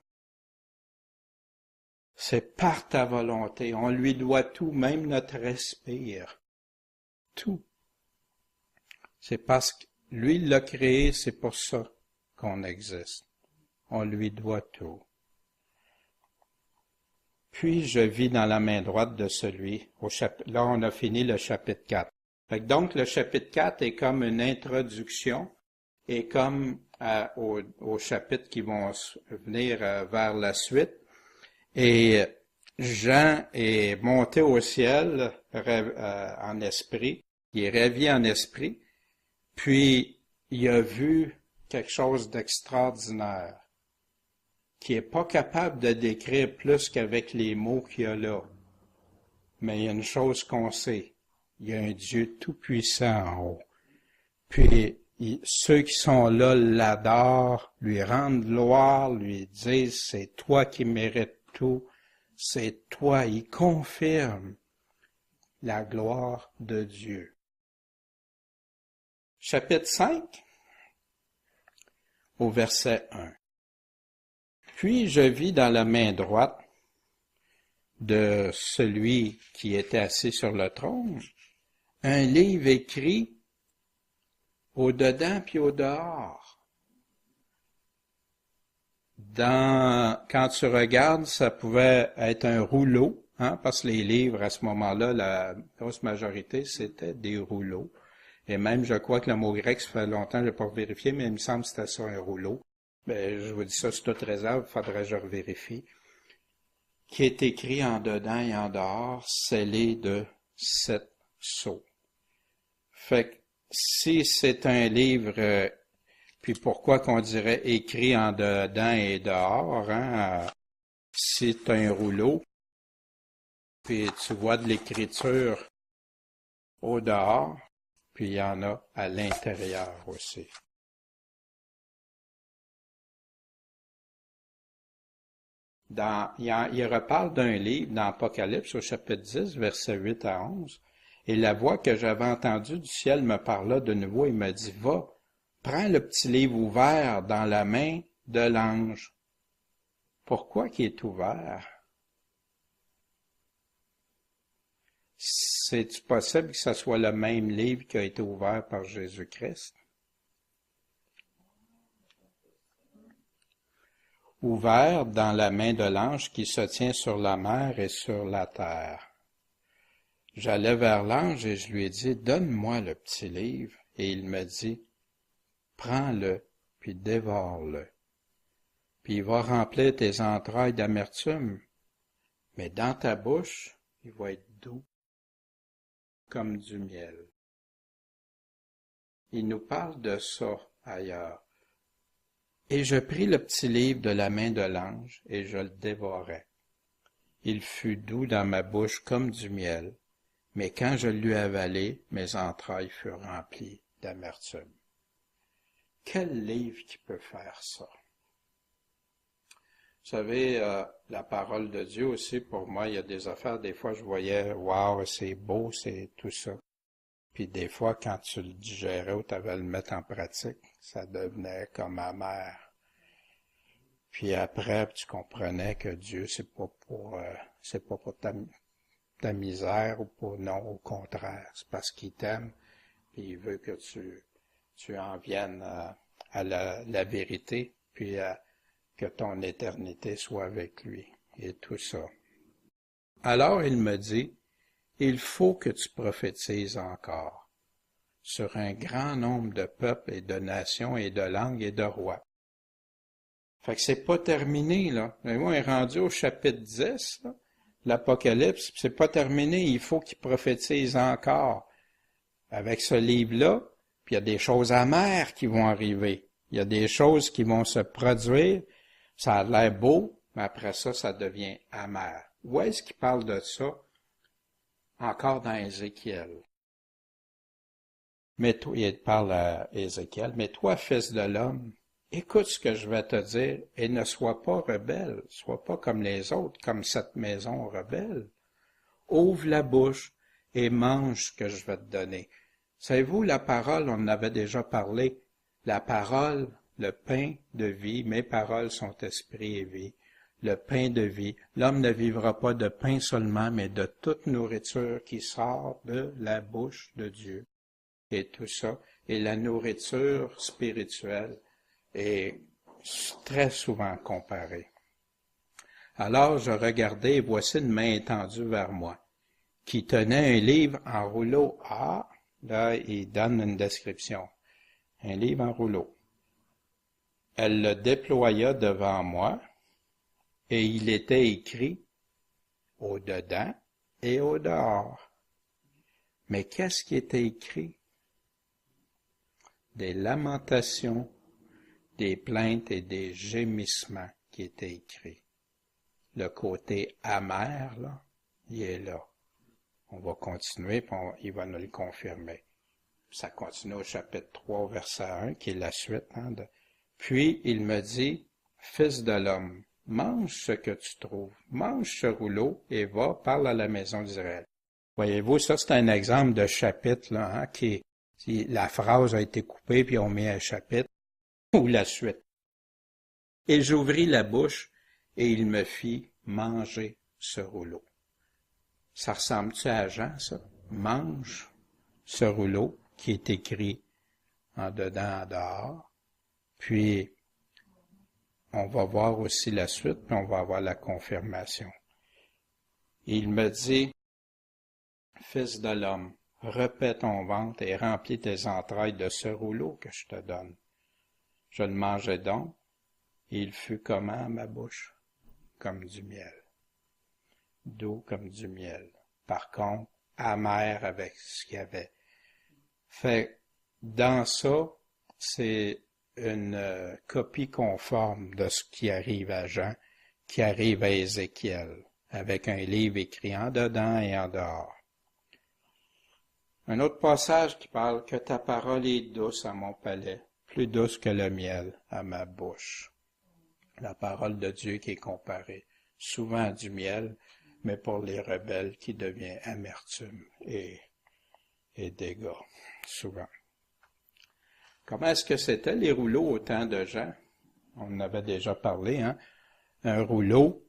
C'est par ta volonté. On lui doit tout, même notre respire. Tout. C'est parce que lui l'a créé, c'est pour ça qu'on existe. On lui doit tout. Puis je vis dans la main droite de celui, là on a fini le chapitre 4. Donc le chapitre 4 est comme une introduction et comme aux chapitres qui vont venir vers la suite. Et Jean est monté au ciel en esprit, il est ravi en esprit, puis il a vu quelque chose d'extraordinaire, qui est pas capable de décrire plus qu'avec les mots qu'il y a là. Mais il y a une chose qu'on sait, il y a un Dieu tout-puissant en haut. Puis ceux qui sont là l'adorent, lui rendent gloire, lui disent, c'est toi qui mérites tout, c'est toi, il confirme la gloire de Dieu. Chapitre 5, au verset 1. Puis je vis dans la main droite de celui qui était assis sur le trône un livre écrit au dedans puis au dehors. Quand tu regardes, ça pouvait être un rouleau, hein, parce que les livres à ce moment-là, la grosse majorité, c'était des rouleaux. Et même, je crois que le mot grec, ça fait longtemps, je n'ai pas vérifié, mais il me semble que c'était ça, un rouleau. Ben, je vous dis ça, c'est toute réserve, faudrait que je revérifie. Qui est écrit en dedans et en dehors, scellé de 7 sceaux. Fait que, si c'est un livre Puis pourquoi qu'on dirait écrit en dedans et dehors, hein? Si tu as un rouleau, puis tu vois de l'écriture au dehors, puis il y en a à l'intérieur aussi. Il reparle d'un livre dans Apocalypse au chapitre 10, versets 8 à 11, et la voix que j'avais entendue du ciel me parla de nouveau et me dit, va, prends le petit livre ouvert dans la main de l'ange. Pourquoi qu'il est ouvert? C'est-tu possible que ce soit le même livre qui a été ouvert par Jésus-Christ? Ouvert dans la main de l'ange qui se tient sur la mer et sur la terre. J'allais vers l'ange et je lui ai dit, donne-moi le petit livre. Et il me dit, prends-le, puis dévore-le. Puis il va remplir tes entrailles d'amertume, mais dans ta bouche, il va être doux comme du miel. Il nous parle de ça ailleurs. Et je pris le petit livre de la main de l'ange, et je le dévorai. Il fut doux dans ma bouche comme du miel, mais quand je l'eus avalé, mes entrailles furent remplies d'amertume. Quel livre qui peut faire ça? Vous savez, la parole de Dieu aussi, pour moi, il y a des affaires, des fois je voyais, waouh, c'est beau, c'est tout ça. Puis des fois, quand tu le digérais ou tu avais à le mettre en pratique, ça devenait comme amer. Puis après, tu comprenais que Dieu, c'est pas pour ta misère ou pour, non, au contraire, c'est parce qu'il t'aime, puis il veut que tu en viennes à la vérité, puis que ton éternité soit avec lui, et tout ça. Alors il me dit, il faut que tu prophétises encore sur un grand nombre de peuples et de nations et de langues et de rois. Fait que c'est pas terminé, là. Mais moi, on est rendu au chapitre 10, là, l'Apocalypse, c'est pas terminé, il faut qu'il prophétise encore. Avec ce livre-là, puis il y a des choses amères qui vont arriver. Il y a des choses qui vont se produire. Ça a l'air beau, mais après ça, ça devient amer. Où est-ce qu'il parle de ça? Encore dans Ézéchiel. Mais toi, il parle à Ézéchiel, mais toi, fils de l'homme, écoute ce que je vais te dire et ne sois pas rebelle, sois pas comme les autres, comme cette maison rebelle. Ouvre la bouche et mange ce que je vais te donner. Savez-vous, la parole, on en avait déjà parlé, la parole, le pain de vie, mes paroles sont esprit et vie, le pain de vie. L'homme ne vivra pas de pain seulement, mais de toute nourriture qui sort de la bouche de Dieu. Et tout ça, et la nourriture spirituelle est très souvent comparée. Alors je regardai, et voici une main étendue vers moi, qui tenait un livre en rouleau. Ah, là, il donne une description. Un livre en rouleau. Elle le déploya devant moi, et il était écrit au dedans et au dehors. Mais qu'est-ce qui était écrit? Des lamentations, des plaintes et des gémissements qui étaient écrits. Le côté amer, là, il est là. On va continuer, puis il va nous le confirmer. Ça continue au chapitre 3, verset 1, qui est la suite. Hein, Puis il me dit, Fils de l'homme, mange ce que tu trouves, mange ce rouleau et va, parle à la maison d'Israël. Voyez-vous, ça c'est un exemple de chapitre, là, hein, la phrase a été coupée, puis on met un chapitre, ou la suite. Et j'ouvris la bouche, et il me fit manger ce rouleau. Ça ressemble-tu à Jean, ça? Mange ce rouleau qui est écrit en dedans, en dehors. Puis, on va voir aussi la suite, puis on va avoir la confirmation. Il me dit, Fils de l'homme, repais ton ventre et remplis tes entrailles de ce rouleau que je te donne. Je le mangeai donc, et il fut comment à ma bouche? Comme du miel. Doux comme du miel. Par contre, amer avec ce qu'il y avait. Fait, dans ça, c'est une copie conforme de ce qui arrive à Jean, qui arrive à Ézéchiel, avec un livre écrit en dedans et en dehors. Un autre passage qui parle que ta parole est douce à mon palais, plus douce que le miel à ma bouche. La parole de Dieu qui est comparée souvent à du miel, mais pour les rebelles qui devient amertume et dégâts, souvent. Comment est-ce que c'était les rouleaux au temps de Jean? On en avait déjà parlé, hein? Un rouleau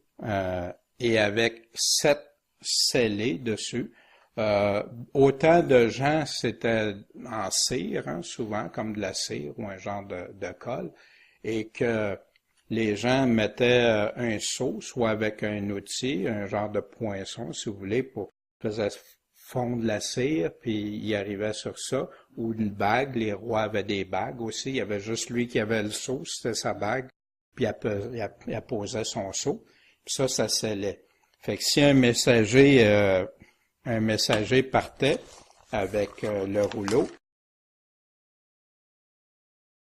et avec 7 scellés dessus. Au temps de Jean, c'était en cire, hein, souvent comme de la cire ou un genre de colle, et que les gens mettaient un seau, soit avec un outil, un genre de poinçon, si vous voulez, pour faire fondre la cire, puis il arrivait sur ça, ou une bague, les rois avaient des bagues aussi, il y avait juste lui qui avait le seau, c'était sa bague, puis il posait son seau, puis ça scellait. Fait que si un messager partait avec le rouleau,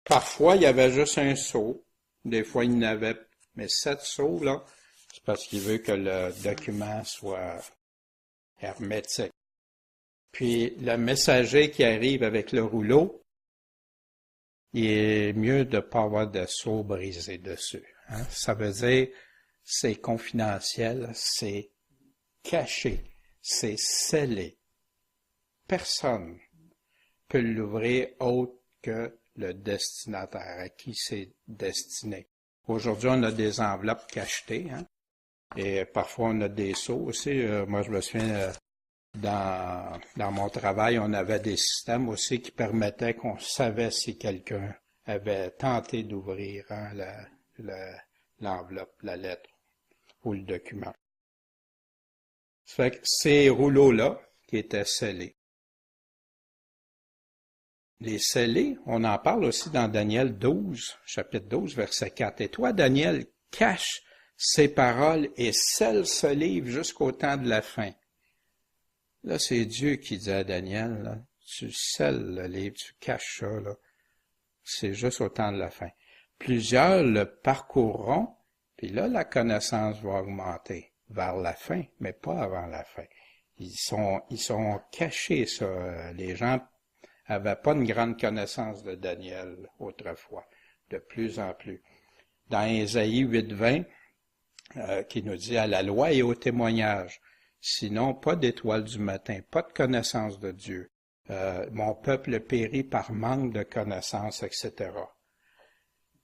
parfois il y avait juste un seau, des fois il y en avait, mais 7 seaux, là, c'est parce qu'il veut que le document soit hermétique. Puis le messager qui arrive avec le rouleau, il est mieux de ne pas avoir de seau brisé dessus. Hein? Ça veut dire c'est confidentiel, c'est caché, c'est scellé. Personne peut l'ouvrir autre que le destinataire, à qui c'est destiné. Aujourd'hui, on a des enveloppes cachetées, hein? Et parfois on a des seaux aussi. Moi, je me souviens, dans mon travail, on avait des systèmes aussi qui permettaient qu'on savait si quelqu'un avait tenté d'ouvrir, hein, l'enveloppe, la lettre ou le document. Ça fait que ces rouleaux-là qui étaient scellés. Les scellés, on en parle aussi dans Daniel 12, chapitre 12, verset 4. « Et toi, Daniel, cache ces paroles et scelle ce livre jusqu'au temps de la fin. » Là, c'est Dieu qui dit à Daniel, là, tu scelles le livre, tu caches ça, là. C'est juste au temps de la fin. Plusieurs le parcourront, puis là, la connaissance va augmenter vers la fin, mais pas avant la fin. Ils sont cachés, ça. Les gens n'avaient pas une grande connaissance de Daniel autrefois, de plus en plus. Dans Ésaïe 8:20, qui nous dit « À la loi et au témoignage, sinon pas d'étoile du matin, pas de connaissance de Dieu. Mon peuple périt par manque de connaissance, etc. »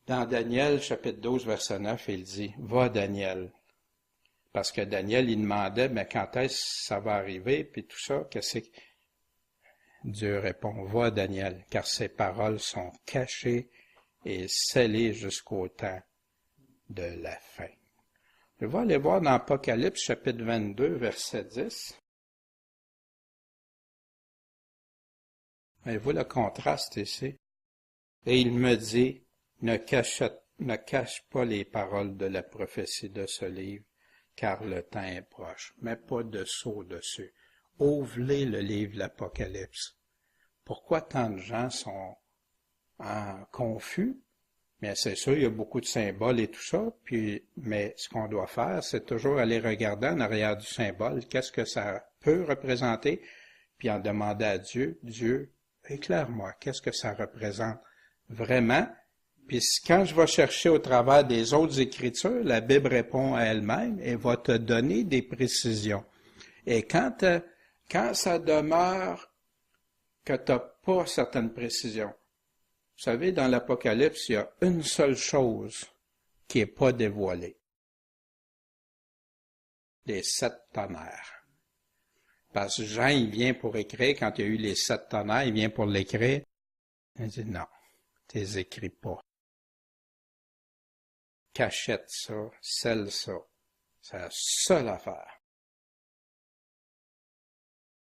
Dans Daniel, chapitre 12, verset 9, il dit « Va, Daniel. » Parce que Daniel, il demandait « Mais quand est-ce que ça va arriver? » Puis tout ça, qu'est-ce que... Dieu répond « Va, Daniel, car ces paroles sont cachées et scellées jusqu'au temps de la fin. » Je vais aller voir dans Apocalypse, chapitre 22, verset 10. Voyez-vous le contraste ici? Et il me dit, ne cache pas les paroles de la prophétie de ce livre, car le temps est proche. Mets pas de sceau dessus. Ouvre-les le livre de l'Apocalypse. Pourquoi tant de gens sont confus? Mais c'est sûr, il y a beaucoup de symboles et tout ça, mais ce qu'on doit faire, c'est toujours aller regarder en arrière du symbole, qu'est-ce que ça peut représenter, puis en demander à Dieu, Dieu, éclaire-moi, qu'est-ce que ça représente vraiment? Puis quand je vais chercher au travers des autres Écritures, la Bible répond à elle-même et va te donner des précisions. Et quand ça demeure que tu n'as pas certaines précisions, vous savez, dans l'Apocalypse, il y a une seule chose qui n'est pas dévoilée. Les 7 tonnerres. Parce que Jean, il vient pour écrire, quand il y a eu les 7 tonnerres, il vient pour l'écrire. Il dit, non, tu les écris pas. Cachette ça, scelle ça. C'est la seule affaire.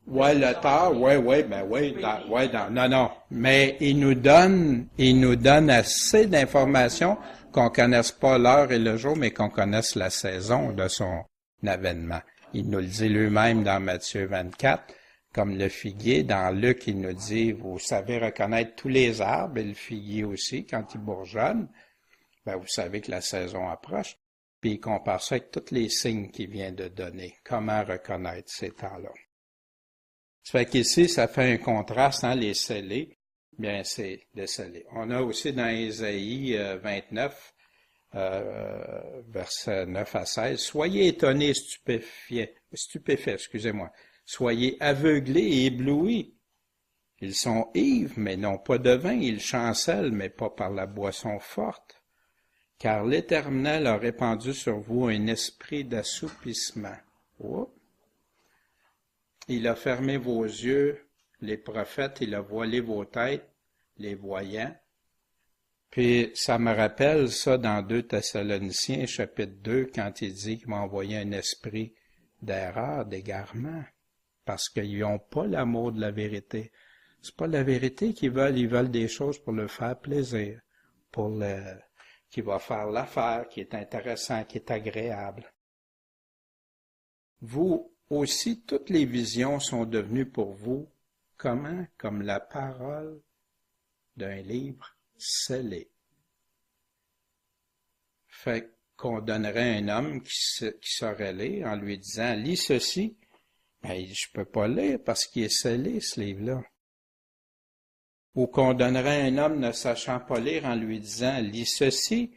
Ouais, le temps, non. Mais il nous donne assez d'informations qu'on connaisse pas l'heure et le jour, mais qu'on connaisse la saison de son avènement. Il nous le dit lui-même dans Matthieu 24, comme le figuier. Dans Luc, il nous dit, vous savez reconnaître tous les arbres, et le figuier aussi, quand il bourgeonne, ben vous savez que la saison approche. Puis il compare ça avec tous les signes qu'il vient de donner. Comment reconnaître ces temps-là? Ça fait qu'ici, ça fait un contraste, hein, les scellés. Bien, c'est les scellés. On a aussi dans Ésaïe 29, versets 9 à 16, « Soyez étonnés, stupéfaits, excusez-moi. Soyez aveuglés et éblouis. Ils sont ivres, mais n'ont pas de vin. Ils chancellent, mais pas par la boisson forte. Car l'Éternel a répandu sur vous un esprit d'assoupissement. Oh. Il a fermé vos yeux, les prophètes, il a voilé vos têtes, les voyants. » Puis ça me rappelle ça dans 2 Thessaloniciens, chapitre 2, quand il dit qu'il m'a envoyé un esprit d'erreur, d'égarement, parce qu'ils n'ont pas l'amour de la vérité. C'est pas la vérité qu'ils veulent, ils veulent des choses pour leur faire plaisir, qui va faire l'affaire, qui est intéressant, qui est agréable. Vous aussi, toutes les visions sont devenues pour vous, comment? Comme la parole d'un livre scellé. Fait qu'on donnerait un homme qui saurait lire en lui disant, lis ceci. Ben, je peux pas lire parce qu'il est scellé, ce livre-là. Ou qu'on donnerait un homme ne sachant pas lire en lui disant, lis ceci,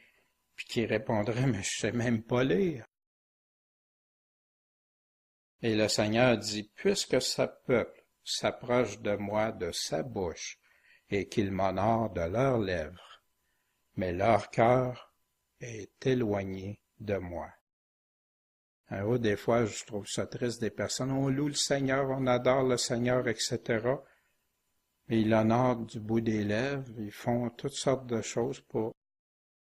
puis qui répondrait, mais je sais même pas lire. Et le Seigneur dit, puisque ce peuple s'approche de moi de sa bouche, et qu'il m'honore de leurs lèvres, mais leur cœur est éloigné de moi. Alors, des fois, je trouve ça triste des personnes, on loue le Seigneur, on adore le Seigneur, etc., mais ils l'honorent du bout des lèvres, ils font toutes sortes de choses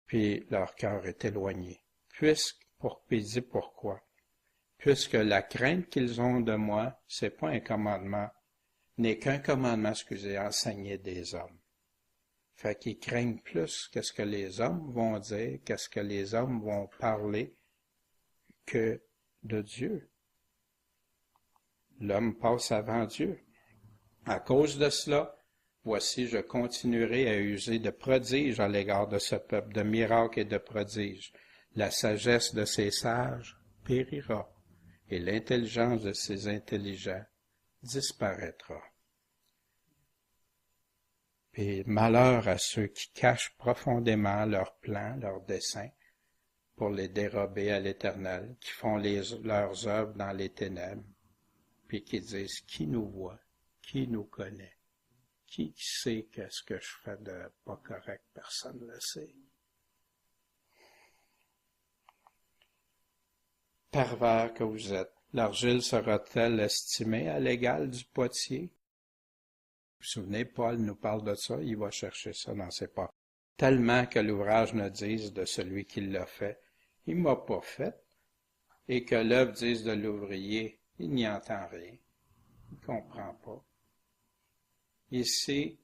puis leur cœur est éloigné. Il dit pourquoi? Puisque la crainte qu'ils ont de moi, c'est pas un commandement, n'est qu'un commandement, enseigné des hommes. Fait qu'ils craignent plus qu'est-ce que les hommes vont dire, qu'est-ce que les hommes vont parler, que de Dieu. L'homme passe avant Dieu. À cause de cela, voici, je continuerai à user de prodiges à l'égard de ce peuple, de miracles et de prodiges. La sagesse de ces sages périra, et l'intelligence de ces intelligents disparaîtra. Et malheur à ceux qui cachent profondément leurs plans, leurs desseins, pour les dérober à l'Éternel, qui font leurs œuvres dans les ténèbres, puis qui disent, qui nous voit, qui nous connaît, qui sait qu'est-ce que je fais de pas correct, personne ne le sait. Pervers que vous êtes, l'argile sera-t-elle estimée à l'égal du potier? Vous vous souvenez, Paul nous parle de ça, il va chercher ça dans ses pas. Tellement que l'ouvrage ne dise de celui qui l'a fait, il m'a pas fait, et que l'œuvre dise de l'ouvrier, il n'y entend rien, il comprend pas. Ici,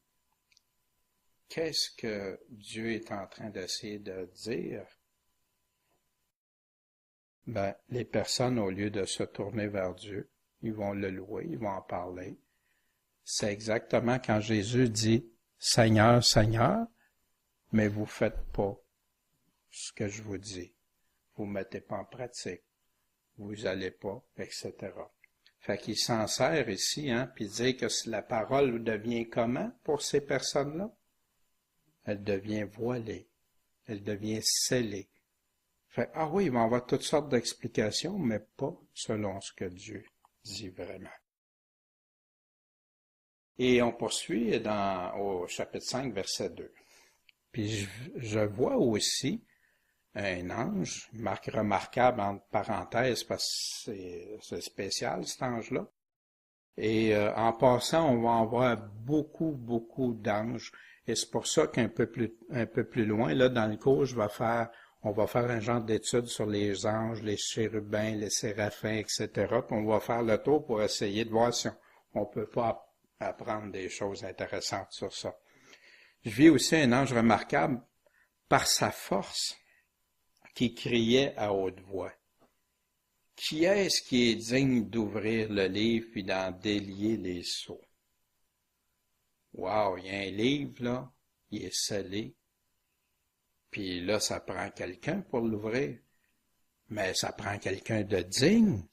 qu'est-ce que Dieu est en train d'essayer de dire? Ben, les personnes, au lieu de se tourner vers Dieu, ils vont le louer, ils vont en parler. C'est exactement quand Jésus dit « Seigneur, Seigneur », mais vous faites pas ce que je vous dis. Vous mettez pas en pratique. Vous allez pas, etc. Fait qu'il s'en sert ici, puis dire que la parole devient comment pour ces personnes-là? Elle devient voilée. Elle devient scellée. Fait, ah oui, il va y avoir toutes sortes d'explications, mais pas selon ce que Dieu dit vraiment. Et on poursuit au chapitre 5, verset 2. Puis je vois aussi un ange, marque remarquable entre parenthèses parce que c'est spécial cet ange-là. Et en passant, on va en voir beaucoup d'anges. Et c'est pour ça qu'un peu plus loin, là, dans le cours, on va faire un genre d'étude sur les anges, les chérubins, les séraphins, etc. Puis on va faire le tour pour essayer de voir si on peut pas apprendre des choses intéressantes sur ça. Je vis aussi un ange remarquable par sa force qui criait à haute voix. Qui est-ce qui est digne d'ouvrir le livre puis d'en délier les sceaux? Wow, il y a un livre, là, il est scellé. Puis là, ça prend quelqu'un pour l'ouvrir. Mais ça prend quelqu'un de digne.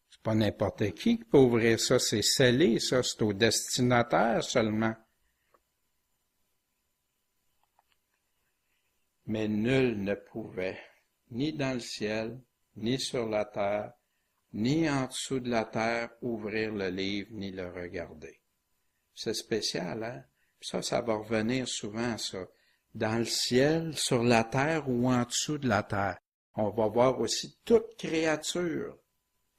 C'est pas n'importe qui peut ouvrir ça, c'est scellé, ça, c'est au destinataire seulement. Mais nul ne pouvait, ni dans le ciel, ni sur la terre, ni en dessous de la terre, ouvrir le livre, ni le regarder. C'est spécial, hein? Ça va revenir souvent, ça. Dans le ciel, sur la terre ou en dessous de la terre. On va voir aussi toute créature,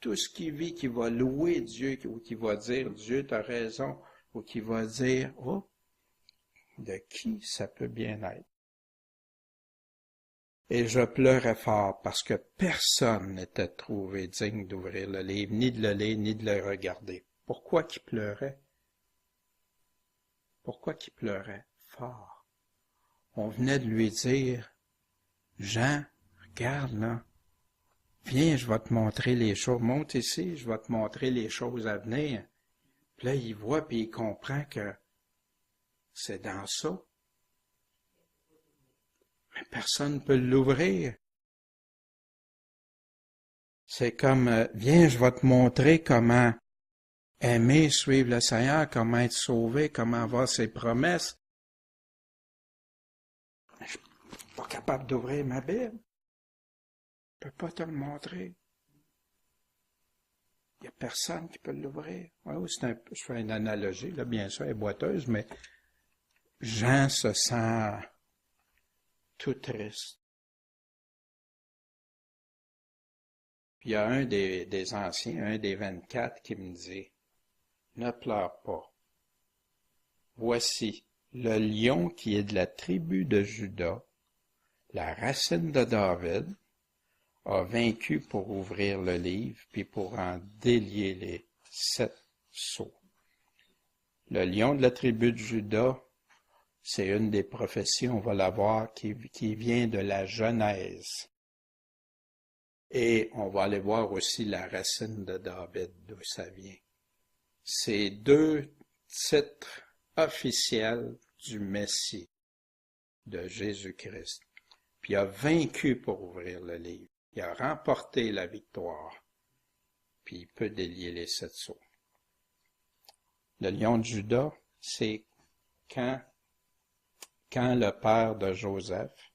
tout ce qui vit, qui va louer Dieu, ou qui va dire, Dieu, t'as raison, ou qui va dire, oh, de qui ça peut bien être? Et je pleurais fort parce que personne n'était trouvé digne d'ouvrir le livre, ni de le lire, ni de le regarder. Pourquoi qu'il pleurait? Pourquoi qu'il pleurait fort? On venait de lui dire, Jean, regarde là, viens, je vais te montrer les choses. Monte ici, je vais te montrer les choses à venir. Puis là, il voit, puis il comprend que c'est dans ça. Mais personne ne peut l'ouvrir. C'est comme, viens, je vais te montrer comment aimer, suivre le Seigneur, comment être sauvé, comment avoir ses promesses. Mais je ne suis pas capable d'ouvrir ma Bible. Je ne peux pas te le montrer. Il n'y a personne qui peut l'ouvrir. Oui, je fais une analogie, là, bien sûr, elle est boiteuse, mais Jean se sent tout triste. Puis il y a un des anciens, un des 24, qui me dit, ne pleure pas. Voici le lion qui est de la tribu de Juda, la racine de David, a vaincu pour ouvrir le livre, puis pour en délier les 7 sceaux. Le lion de la tribu de Juda, c'est une des prophéties, on va la voir, qui vient de la Genèse. Et on va aller voir aussi la racine de David, d'où ça vient. C'est 2 titres officiels du Messie, de Jésus-Christ. Puis il a vaincu pour ouvrir le livre. Il a remporté la victoire. Puis il peut délier les 7 sceaux. Le lion de Juda, c'est quand le père de Joseph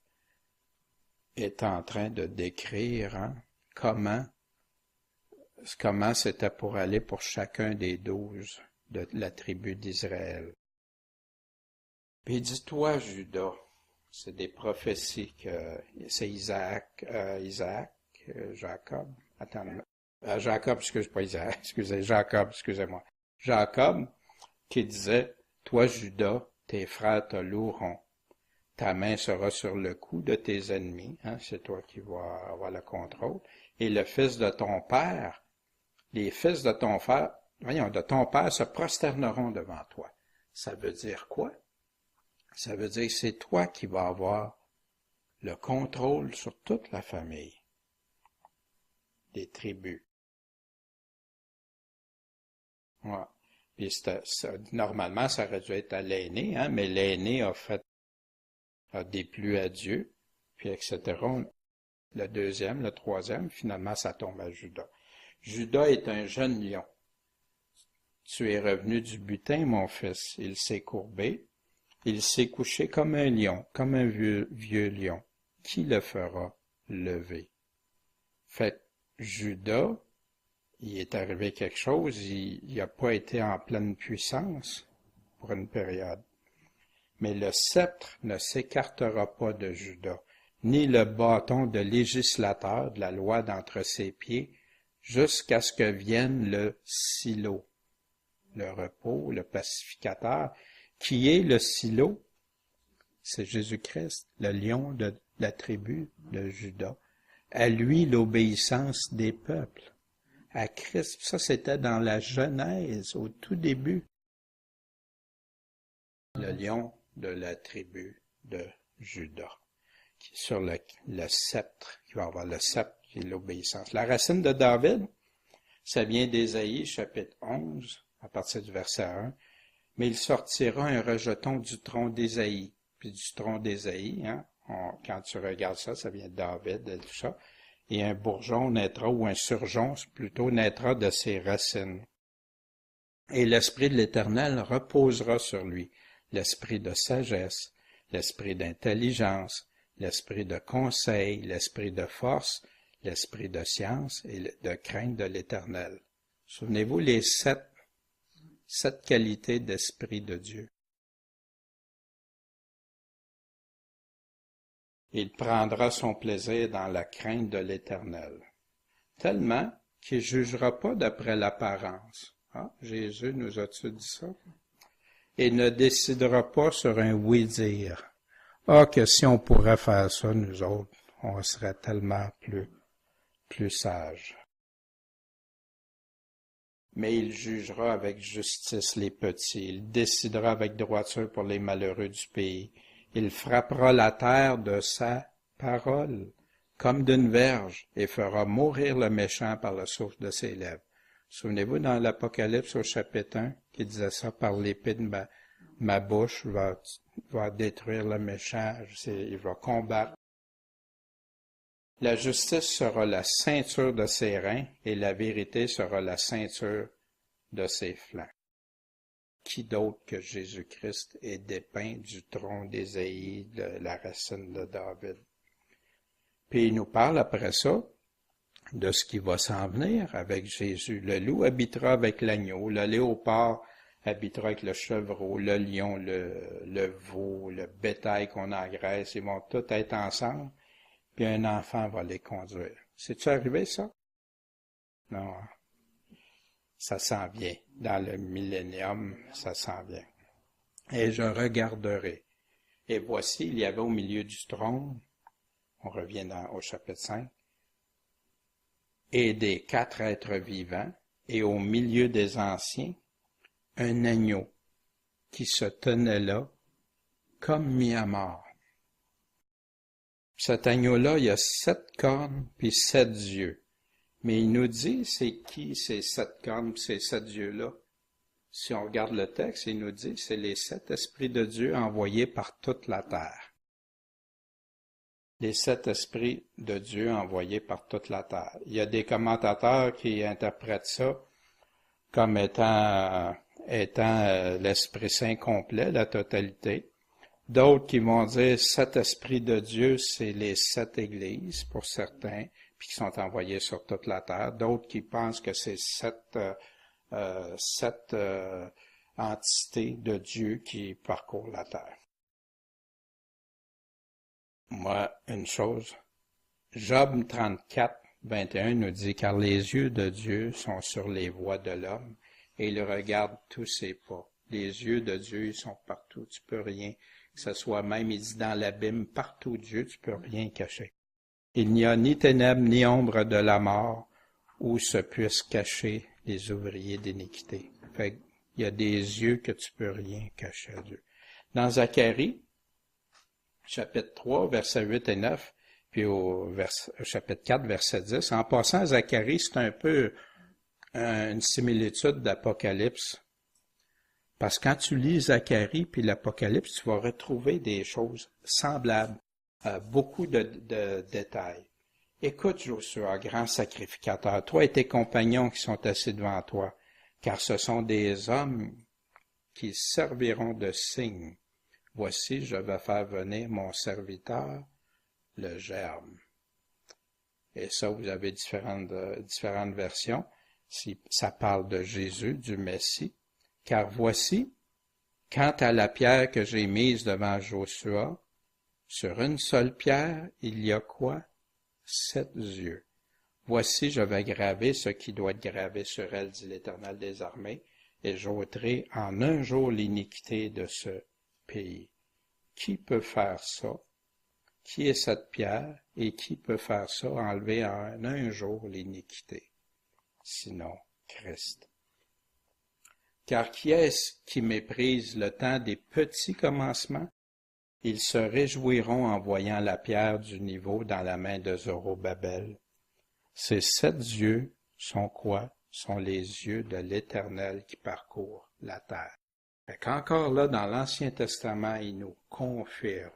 est en train de décrire comment c'était pour aller pour chacun des 12 de la tribu d'Israël. Puis il dit, toi, Judas, c'est des prophéties que c'est Jacob, excusez-moi. Jacob qui disait, toi, Judas, tes frères te loueront. Ta main sera sur le cou de tes ennemis, c'est toi qui vas avoir le contrôle. Et le fils de ton père, les fils de ton père se prosterneront devant toi. Ça veut dire quoi? Ça veut dire que c'est toi qui vas avoir le contrôle sur toute la famille des tribus. Ouais. Puis normalement, ça aurait dû être à l'aîné, mais l'aîné a déplu à Dieu, puis etc. Le deuxième, le troisième, finalement, ça tombe à Judas. Judas est un jeune lion. Tu es revenu du butin, mon fils. Il s'est courbé. Il s'est couché comme un lion, comme un vieux lion. Qui le fera lever? Fait Judas, il est arrivé quelque chose, il n'a pas été en pleine puissance pour une période. Mais le sceptre ne s'écartera pas de Judas, ni le bâton de législateur de la loi d'entre ses pieds, jusqu'à ce que vienne le silo, le repos, le pacificateur. Qui est le silo? C'est Jésus-Christ, le lion de la tribu de Juda. À lui, l'obéissance des peuples. À Christ, ça c'était dans la Genèse, au tout début. Le lion de la tribu de Juda, qui est sur le sceptre, qui va avoir le sceptre, puis l'obéissance. La racine de David, ça vient d'Ésaïe, chapitre 11, à partir du verset 1. Mais il sortira un rejeton du tronc d'Ésaïe. Puis du tronc d'Ésaïe, hein, quand tu regardes ça, ça vient de David et tout ça. Et un bourgeon naîtra, ou un surgeon plutôt, naîtra de ses racines. Et l'Esprit de l'Éternel reposera sur lui, l'Esprit de sagesse, l'Esprit d'intelligence, l'Esprit de conseil, l'Esprit de force, l'Esprit de science et de crainte de l'Éternel. Souvenez-vous les sept qualités d'Esprit de Dieu. Il prendra son plaisir dans la crainte de l'Éternel, tellement qu'il ne jugera pas d'après l'apparence. Ah, Jésus nous a-tu dit ça? Et ne décidera pas sur un oui-dire. Ah, que si on pourrait faire ça, nous autres, on serait tellement plus sages. Mais il jugera avec justice les petits, il décidera avec droiture pour les malheureux du pays. Il frappera la terre de sa parole, comme d'une verge, et fera mourir le méchant par le souffle de ses lèvres. Souvenez-vous dans l'Apocalypse au chapitre 1, qui disait ça, par l'épée de ma bouche va détruire le méchant, il va combattre. La justice sera la ceinture de ses reins, et la vérité sera la ceinture de ses flancs. Qui d'autre que Jésus-Christ est dépeint du tronc d'Ésaïe, de la racine de David? Puis il nous parle après ça de ce qui va s'en venir avec Jésus. Le loup habitera avec l'agneau, le léopard habitera avec le chevreau, le lion, le veau, le bétail qu'on engraisse, ils vont tous être ensemble, puis un enfant va les conduire. C'est-tu arrivé, ça? Non. Ça s'en vient. Dans le millénium, ça s'en vient. Et je regarderai. Et voici, il y avait au milieu du trône, on revient au chapitre 5, et des 4 êtres vivants, et au milieu des anciens, un agneau qui se tenait là, comme mis à mort. Cet agneau-là, il a 7 cornes puis 7 yeux. Mais il nous dit, c'est qui ces 7 cornes puis ces 7 yeux-là? Si on regarde le texte, il nous dit, c'est les 7 esprits de Dieu envoyés par toute la terre. Les 7 esprits de Dieu envoyés par toute la terre. Il y a des commentateurs qui interprètent ça comme étant l'Esprit Saint complet, la totalité. D'autres qui vont dire 7 esprits de Dieu, c'est les 7 églises pour certains, puis qui sont envoyés sur toute la terre. D'autres qui pensent que c'est 7 entités de Dieu qui parcourent la terre. Moi, une chose, Job 34, 21 nous dit, « Car les yeux de Dieu sont sur les voies de l'homme, et il regarde tous ses pas. » Les yeux de Dieu, ils sont partout, tu peux rien, que ce soit même, il dit dans l'abîme, partout Dieu, tu peux rien cacher. Il n'y a ni ténèbres, ni ombre de la mort, où se puissent cacher les ouvriers d'iniquité. Fait il y a des yeux que tu peux rien cacher à Dieu. Dans Zacharie, chapitre 3, versets 8 et 9, puis au chapitre 4, verset 10. En passant, Zacharie, c'est un peu une similitude d'Apocalypse. Parce que quand tu lis Zacharie puis l'Apocalypse, tu vas retrouver des choses semblables, beaucoup de détails. Écoute, Joshua, grand sacrificateur, toi et tes compagnons qui sont assis devant toi, car ce sont des hommes qui serviront de signe. Voici, je vais faire venir mon serviteur, le germe. Et ça, vous avez différentes versions. Si ça parle de Jésus, du Messie. Car voici, quant à la pierre que j'ai mise devant Joshua, sur une seule pierre, il y a quoi? 7 yeux. Voici, je vais graver ce qui doit être gravé sur elle, dit l'Éternel des armées, et j'ôterai en un jour l'iniquité de ce pays. Qui peut faire ça? Qui est cette pierre? Et qui peut faire ça, enlever en un jour l'iniquité? Sinon, Christ. Car qui est-ce qui méprise le temps des petits commencements? Ils se réjouiront en voyant la pierre du niveau dans la main de Zorobabel. Ces 7 yeux sont quoi? Sont les yeux de l'Éternel qui parcourent la terre. Fait qu'encore là, dans l'Ancien Testament, il nous confirme.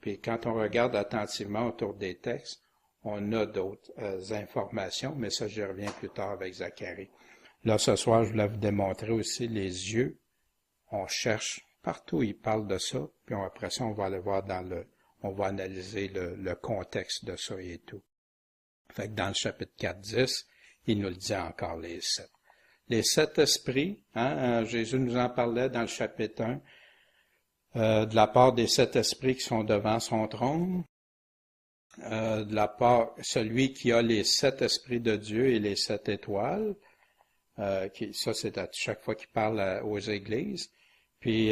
Puis quand on regarde attentivement autour des textes, on a d'autres informations, mais ça, j'y reviens plus tard avec Zacharie. Là, ce soir, je voulais vous démontrer aussi les yeux. On cherche partout, il parle de ça, puis après ça, on va aller voir on va analyser le contexte de ça et tout. Fait que dans le chapitre 4-10, il nous le dit encore, les 7. Les 7 esprits, Jésus nous en parlait dans le chapitre 1, de la part des 7 esprits qui sont devant son trône, de la part, celui qui a les 7 esprits de Dieu et les 7 étoiles, ça c'est à chaque fois qu'il parle aux églises, puis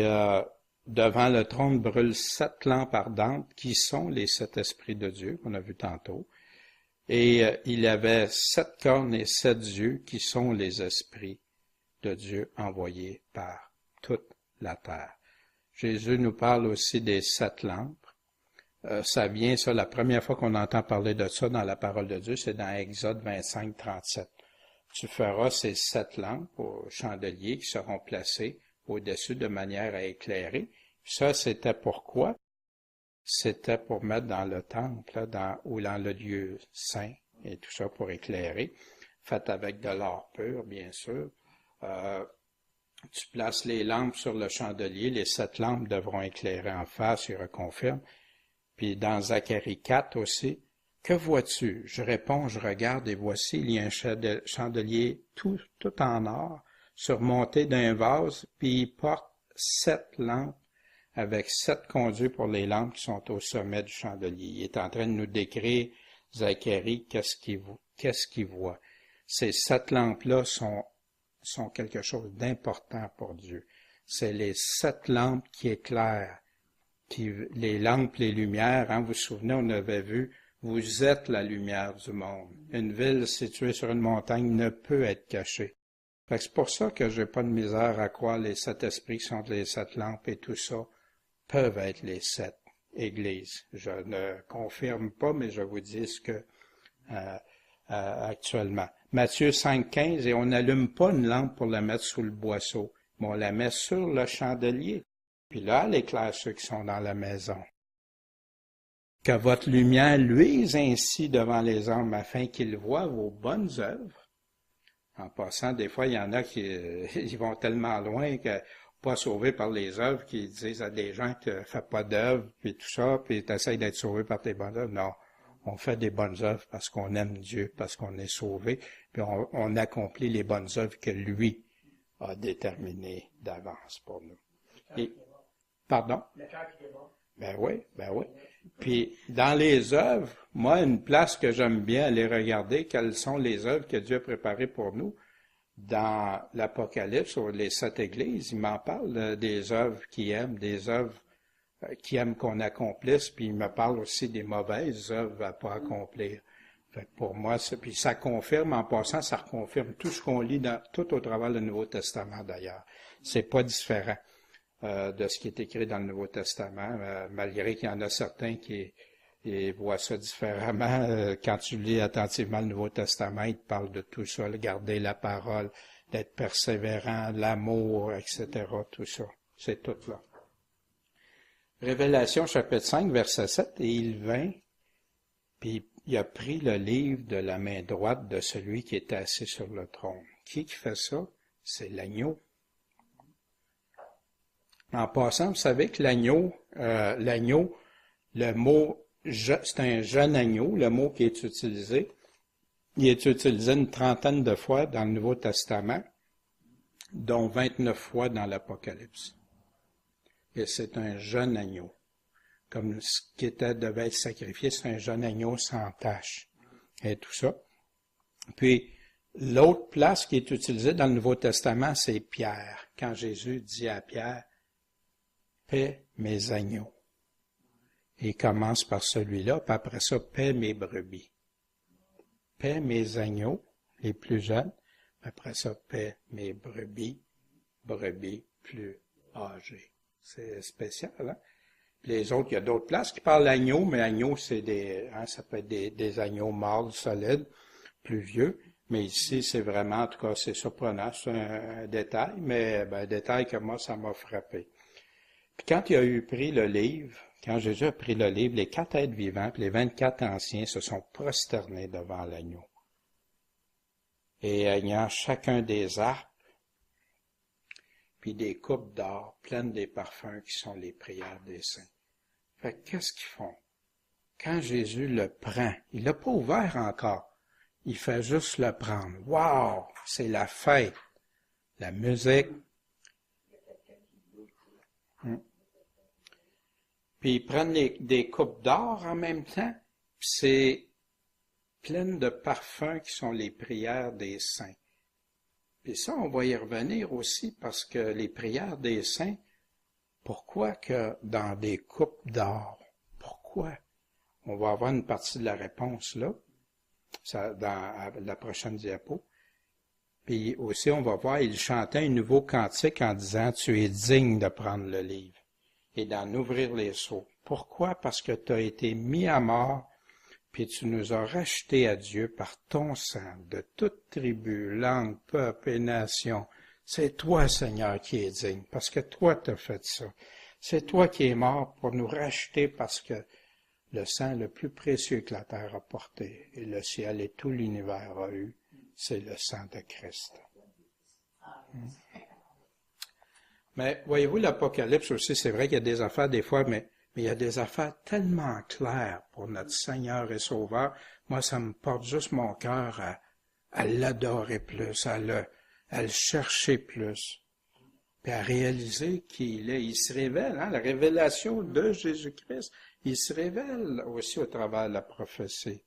devant le trône brûlent 7 lampes ardentes qui sont les 7 esprits de Dieu, qu'on a vu tantôt, et il y avait 7 cornes et 7 yeux qui sont les esprits de Dieu envoyés par toute la terre. Jésus nous parle aussi des 7 lampes. Ça vient, la première fois qu'on entend parler de ça dans la parole de Dieu, c'est dans Exode 25, 37. Tu feras ces 7 lampes aux chandeliers qui seront placés au-dessus de manière à éclairer. Ça, c'était pourquoi? C'était pour mettre dans le temple, ou dans le lieu saint, et tout ça pour éclairer, fait avec de l'or pur, bien sûr. Tu places les lampes sur le chandelier, les 7 lampes devront éclairer en face, il reconfirme. Puis dans Zacharie 4 aussi, que vois-tu? Je réponds, je regarde et voici, il y a un chandelier tout en or, surmonté d'un vase, puis il porte 7 lampes avec 7 conduits pour les lampes qui sont au sommet du chandelier. Il est en train de nous décrire, Zacharie, qu'est-ce qu'il voit. Ces 7 lampes-là sont quelque chose d'important pour Dieu. C'est les 7 lampes qui éclairent, les lampes, les lumières, vous vous souvenez, on avait vu, vous êtes la lumière du monde. Une ville située sur une montagne ne peut être cachée. C'est pour ça que j'ai pas de misère à croire les 7 esprits qui sont les 7 lampes et tout ça peuvent être les 7 églises. Je ne confirme pas, mais je vous dis ce que actuellement. Matthieu 5,15, et on n'allume pas une lampe pour la mettre sous le boisseau, mais on la met sur le chandelier. Puis là, elle éclaire ceux qui sont dans la maison. Que votre lumière luise ainsi devant les hommes, afin qu'ils voient vos bonnes œuvres. En passant, des fois, il y en a qui ils vont tellement loin que pas sauvés par les œuvres, qu'ils disent à des gens que fais pas d'œuvres, puis tout ça, puis tu essaies d'être sauvé par tes bonnes œuvres. Non, on fait des bonnes œuvres parce qu'on aime Dieu, parce qu'on est sauvé, puis on accomplit les bonnes œuvres que lui a déterminées d'avance pour nous. Et, pardon? Ben oui. Puis, dans les œuvres, moi, une place que j'aime bien aller regarder, quelles sont les œuvres que Dieu a préparées pour nous. Dans l'Apocalypse, sur les 7 églises, il m'en parle des œuvres qu'il aime, des œuvres qu'il aime qu'on accomplisse, puis il me parle aussi des mauvaises œuvres à pas accomplir. Fait que pour moi, puis ça confirme, en passant, ça reconfirme tout ce qu'on lit tout au travers du Nouveau Testament d'ailleurs. C'est pas différent de ce qui est écrit dans le Nouveau Testament, malgré qu'il y en a certains qui voient ça différemment. Quand tu lis attentivement le Nouveau Testament, il te parle de tout ça, de garder la parole, d'être persévérant, l'amour, etc., tout ça. C'est tout là. Révélation chapitre 5, verset 7, et il vint, puis il a pris le livre de la main droite de celui qui était assis sur le trône. Qui fait ça? C'est l'agneau. En passant, vous savez que l'agneau, le mot, c'est un jeune agneau, le mot qui est utilisé. Il est utilisé une trentaine de fois dans le Nouveau Testament, dont 29 fois dans l'Apocalypse. Et c'est un jeune agneau. Comme ce qui devait être sacrifié, c'est un jeune agneau sans tache. Et tout ça. Puis, l'autre place qui est utilisée dans le Nouveau Testament, c'est Pierre. Quand Jésus dit à Pierre, paie mes agneaux. Et il commence par celui-là, puis après ça, paie mes brebis. Paie mes agneaux, les plus jeunes, puis après ça, paie mes brebis plus âgées. C'est spécial, hein? Puis les autres, il y a d'autres places qui parlent d'agneaux, mais agneaux, c'est ça peut être des agneaux mâles solides. plus vieux. Mais ici, c'est vraiment, en tout cas, c'est surprenant. C'est un détail, mais un détail que moi, ça m'a frappé. Puis quand il a eu pris le livre, quand Jésus a pris le livre, les 4 êtres vivants, puis les 24 anciens se sont prosternés devant l'agneau. Et ayant chacun des harpes, puis des coupes d'or pleines des parfums qui sont les prières des saints. Fait que qu'est-ce qu'ils font? Quand Jésus le prend, il l'a pas ouvert encore. Il fait juste le prendre. Wow! C'est la fête. La musique. Puis ils prennent des coupes d'or en même temps. Puis c'est plein de parfums qui sont les prières des saints. Puis ça, on va y revenir aussi parce que les prières des saints, pourquoi que dans des coupes d'or? Pourquoi? On va avoir une partie de la réponse là, ça, dans la prochaine diapo. Puis aussi, on va voir, il chantait un nouveau cantique en disant « Tu es digne de prendre le livre et d'en ouvrir les sceaux. » Pourquoi? Parce que tu as été mis à mort, puis tu nous as rachetés à Dieu par ton sang, de toute tribu, langue, peuple et nation. C'est toi, Seigneur, qui es digne, parce que toi t'as fait ça. C'est toi qui es mort pour nous racheter parce que le sang le plus précieux que la terre a porté, et le ciel et tout l'univers a eu, c'est le sang de Christ. Mais voyez-vous, l'Apocalypse aussi, c'est vrai qu'il y a des affaires des fois, mais il y a des affaires tellement claires pour notre Seigneur et Sauveur. Moi, ça me porte juste mon cœur à l'adorer plus, à le chercher plus, puis à réaliser qu'il est. Il se révèle, la révélation de Jésus-Christ. Il se révèle aussi au travers de la prophétie.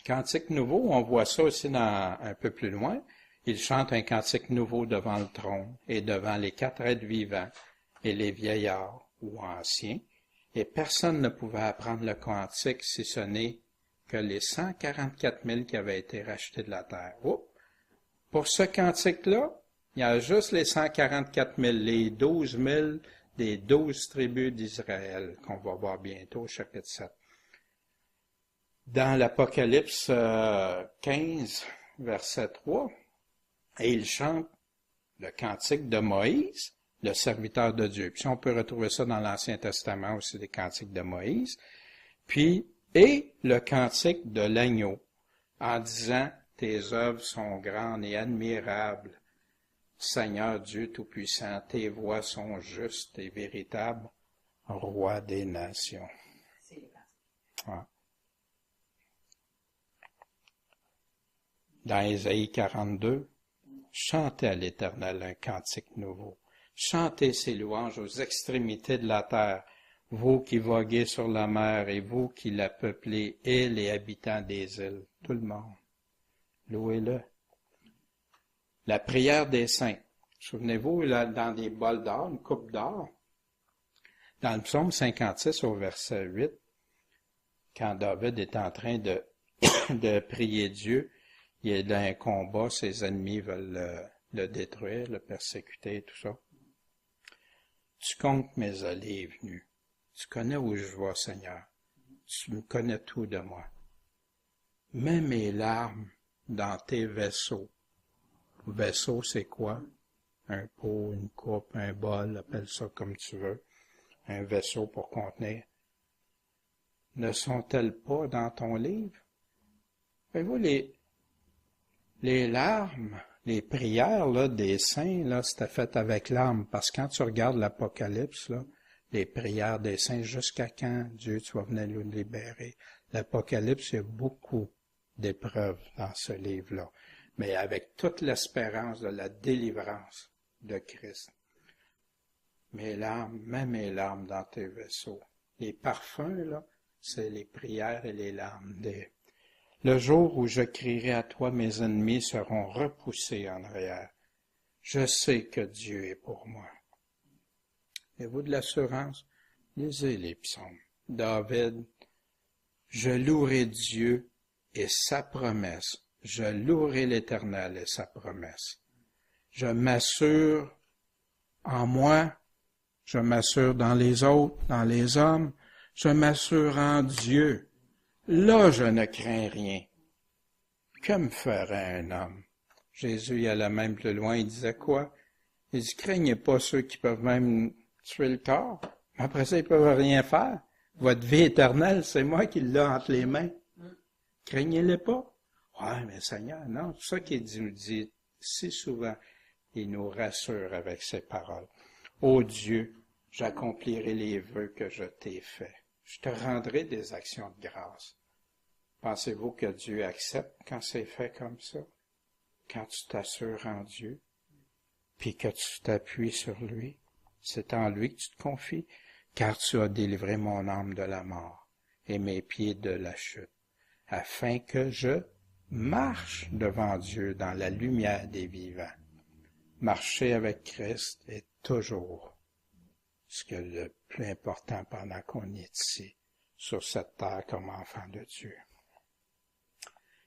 Cantique nouveau, on voit ça aussi un peu plus loin. Il chante un cantique nouveau devant le trône et devant les 4 êtres vivants et les vieillards ou anciens, et personne ne pouvait apprendre le cantique si ce n'est que les 144 000 qui avaient été rachetés de la terre. Oh! Pour ce cantique-là, il y a juste les 144 000, les 12 000 des 12 tribus d'Israël, qu'on va voir bientôt au chapitre 7. Dans l'Apocalypse 15, verset 3, et il chante le cantique de Moïse, le serviteur de Dieu. Puis on peut retrouver ça dans l'Ancien Testament aussi, des cantiques de Moïse. Puis, et le cantique de l'agneau, en disant, tes œuvres sont grandes et admirables. Seigneur Dieu Tout-Puissant, tes voies sont justes et véritables, Roi des nations. Ouais. Dans Ésaïe 42, chantez à l'Éternel un cantique nouveau. Chantez ses louanges aux extrémités de la terre, vous qui voguez sur la mer et vous qui la peuplez et les habitants des îles, tout le monde. Louez-le. La prière des saints. Souvenez-vous, là, dans des bols d'or, une coupe d'or, dans le psaume 56 au verset 8, quand David est en train de prier Dieu, il est dans un combat, ses ennemis veulent le détruire, le persécuter, tout ça. Tu comptes mes allées et venues. Tu connais où je vais, Seigneur. Tu me connais tout de moi. Mets mes larmes dans tes vaisseaux. Vaisseau, c'est quoi? Un pot, une coupe, un bol, appelle ça comme tu veux. Un vaisseau pour contenir. Ne sont-elles pas dans ton livre? Voyez-vous, les larmes, les prières là, des saints, là, c'était fait avec larmes, parce que quand tu regardes l'Apocalypse, là, les prières des saints, jusqu'à quand, Dieu, tu vas venir nous libérer? L'Apocalypse, il y a beaucoup d'épreuves dans ce livre-là, mais avec toute l'espérance de la délivrance de Christ. Mes larmes, mets mes larmes dans tes vaisseaux. Les parfums, là, c'est les prières et les larmes. Le jour où je crierai à toi, mes ennemis seront repoussés en arrière. Je sais que Dieu est pour moi. Avez-vous de l'assurance? Lisez les psaumes. David, je louerai Dieu et sa promesse. Je louerai l'Éternel et sa promesse. Je m'assure en moi, je m'assure dans les autres, dans les hommes, je m'assure en Dieu. Là, je ne crains rien. Que me ferait un homme? Jésus y allait même plus loin, il disait quoi? Il dit, craignez pas ceux qui peuvent même tuer le corps. Après ça, ils peuvent rien faire. Votre vie éternelle, c'est moi qui l'ai entre les mains. Craignez-les pas. Ouais, mais Seigneur, non, c'est ça qu'il nous dit si souvent. Il nous rassure avec ses paroles. Ô Dieu, j'accomplirai les vœux que je t'ai faits. Je te rendrai des actions de grâce. Pensez-vous que Dieu accepte quand c'est fait comme ça? Quand tu t'assures en Dieu, puis que tu t'appuies sur lui, c'est en lui que tu te confies, car tu as délivré mon âme de la mort et mes pieds de la chute, afin que je marche devant Dieu dans la lumière des vivants. Marcher avec Christ est toujours ce que le plus important pendant qu'on est ici, sur cette terre comme enfant de Dieu.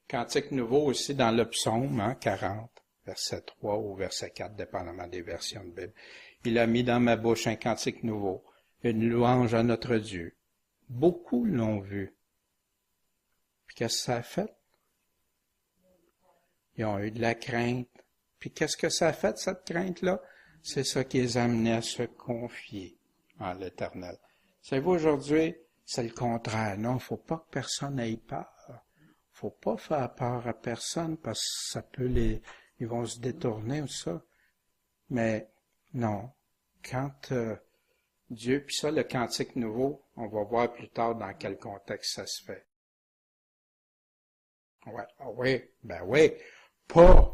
Cantique nouveau aussi dans le psaume 40, verset 3 ou verset 4, dépendamment des versions de Bible. Il a mis dans ma bouche un cantique nouveau, une louange à notre Dieu. Beaucoup l'ont vu. Puis qu'est-ce que ça a fait? Ils ont eu de la crainte. Puis qu'est-ce que ça a fait, cette crainte-là? C'est ça qui les a amenés à se confier en l'Éternel. Savez-vous, aujourd'hui, c'est le contraire. Non, il ne faut pas que personne ait peur. Faut pas faire peur à personne parce que ça peut ils vont se détourner ou ça. Mais non, quand Dieu, puis ça, le cantique nouveau, on va voir plus tard dans quel contexte ça se fait. Ouais, ah oui, ben oui, pas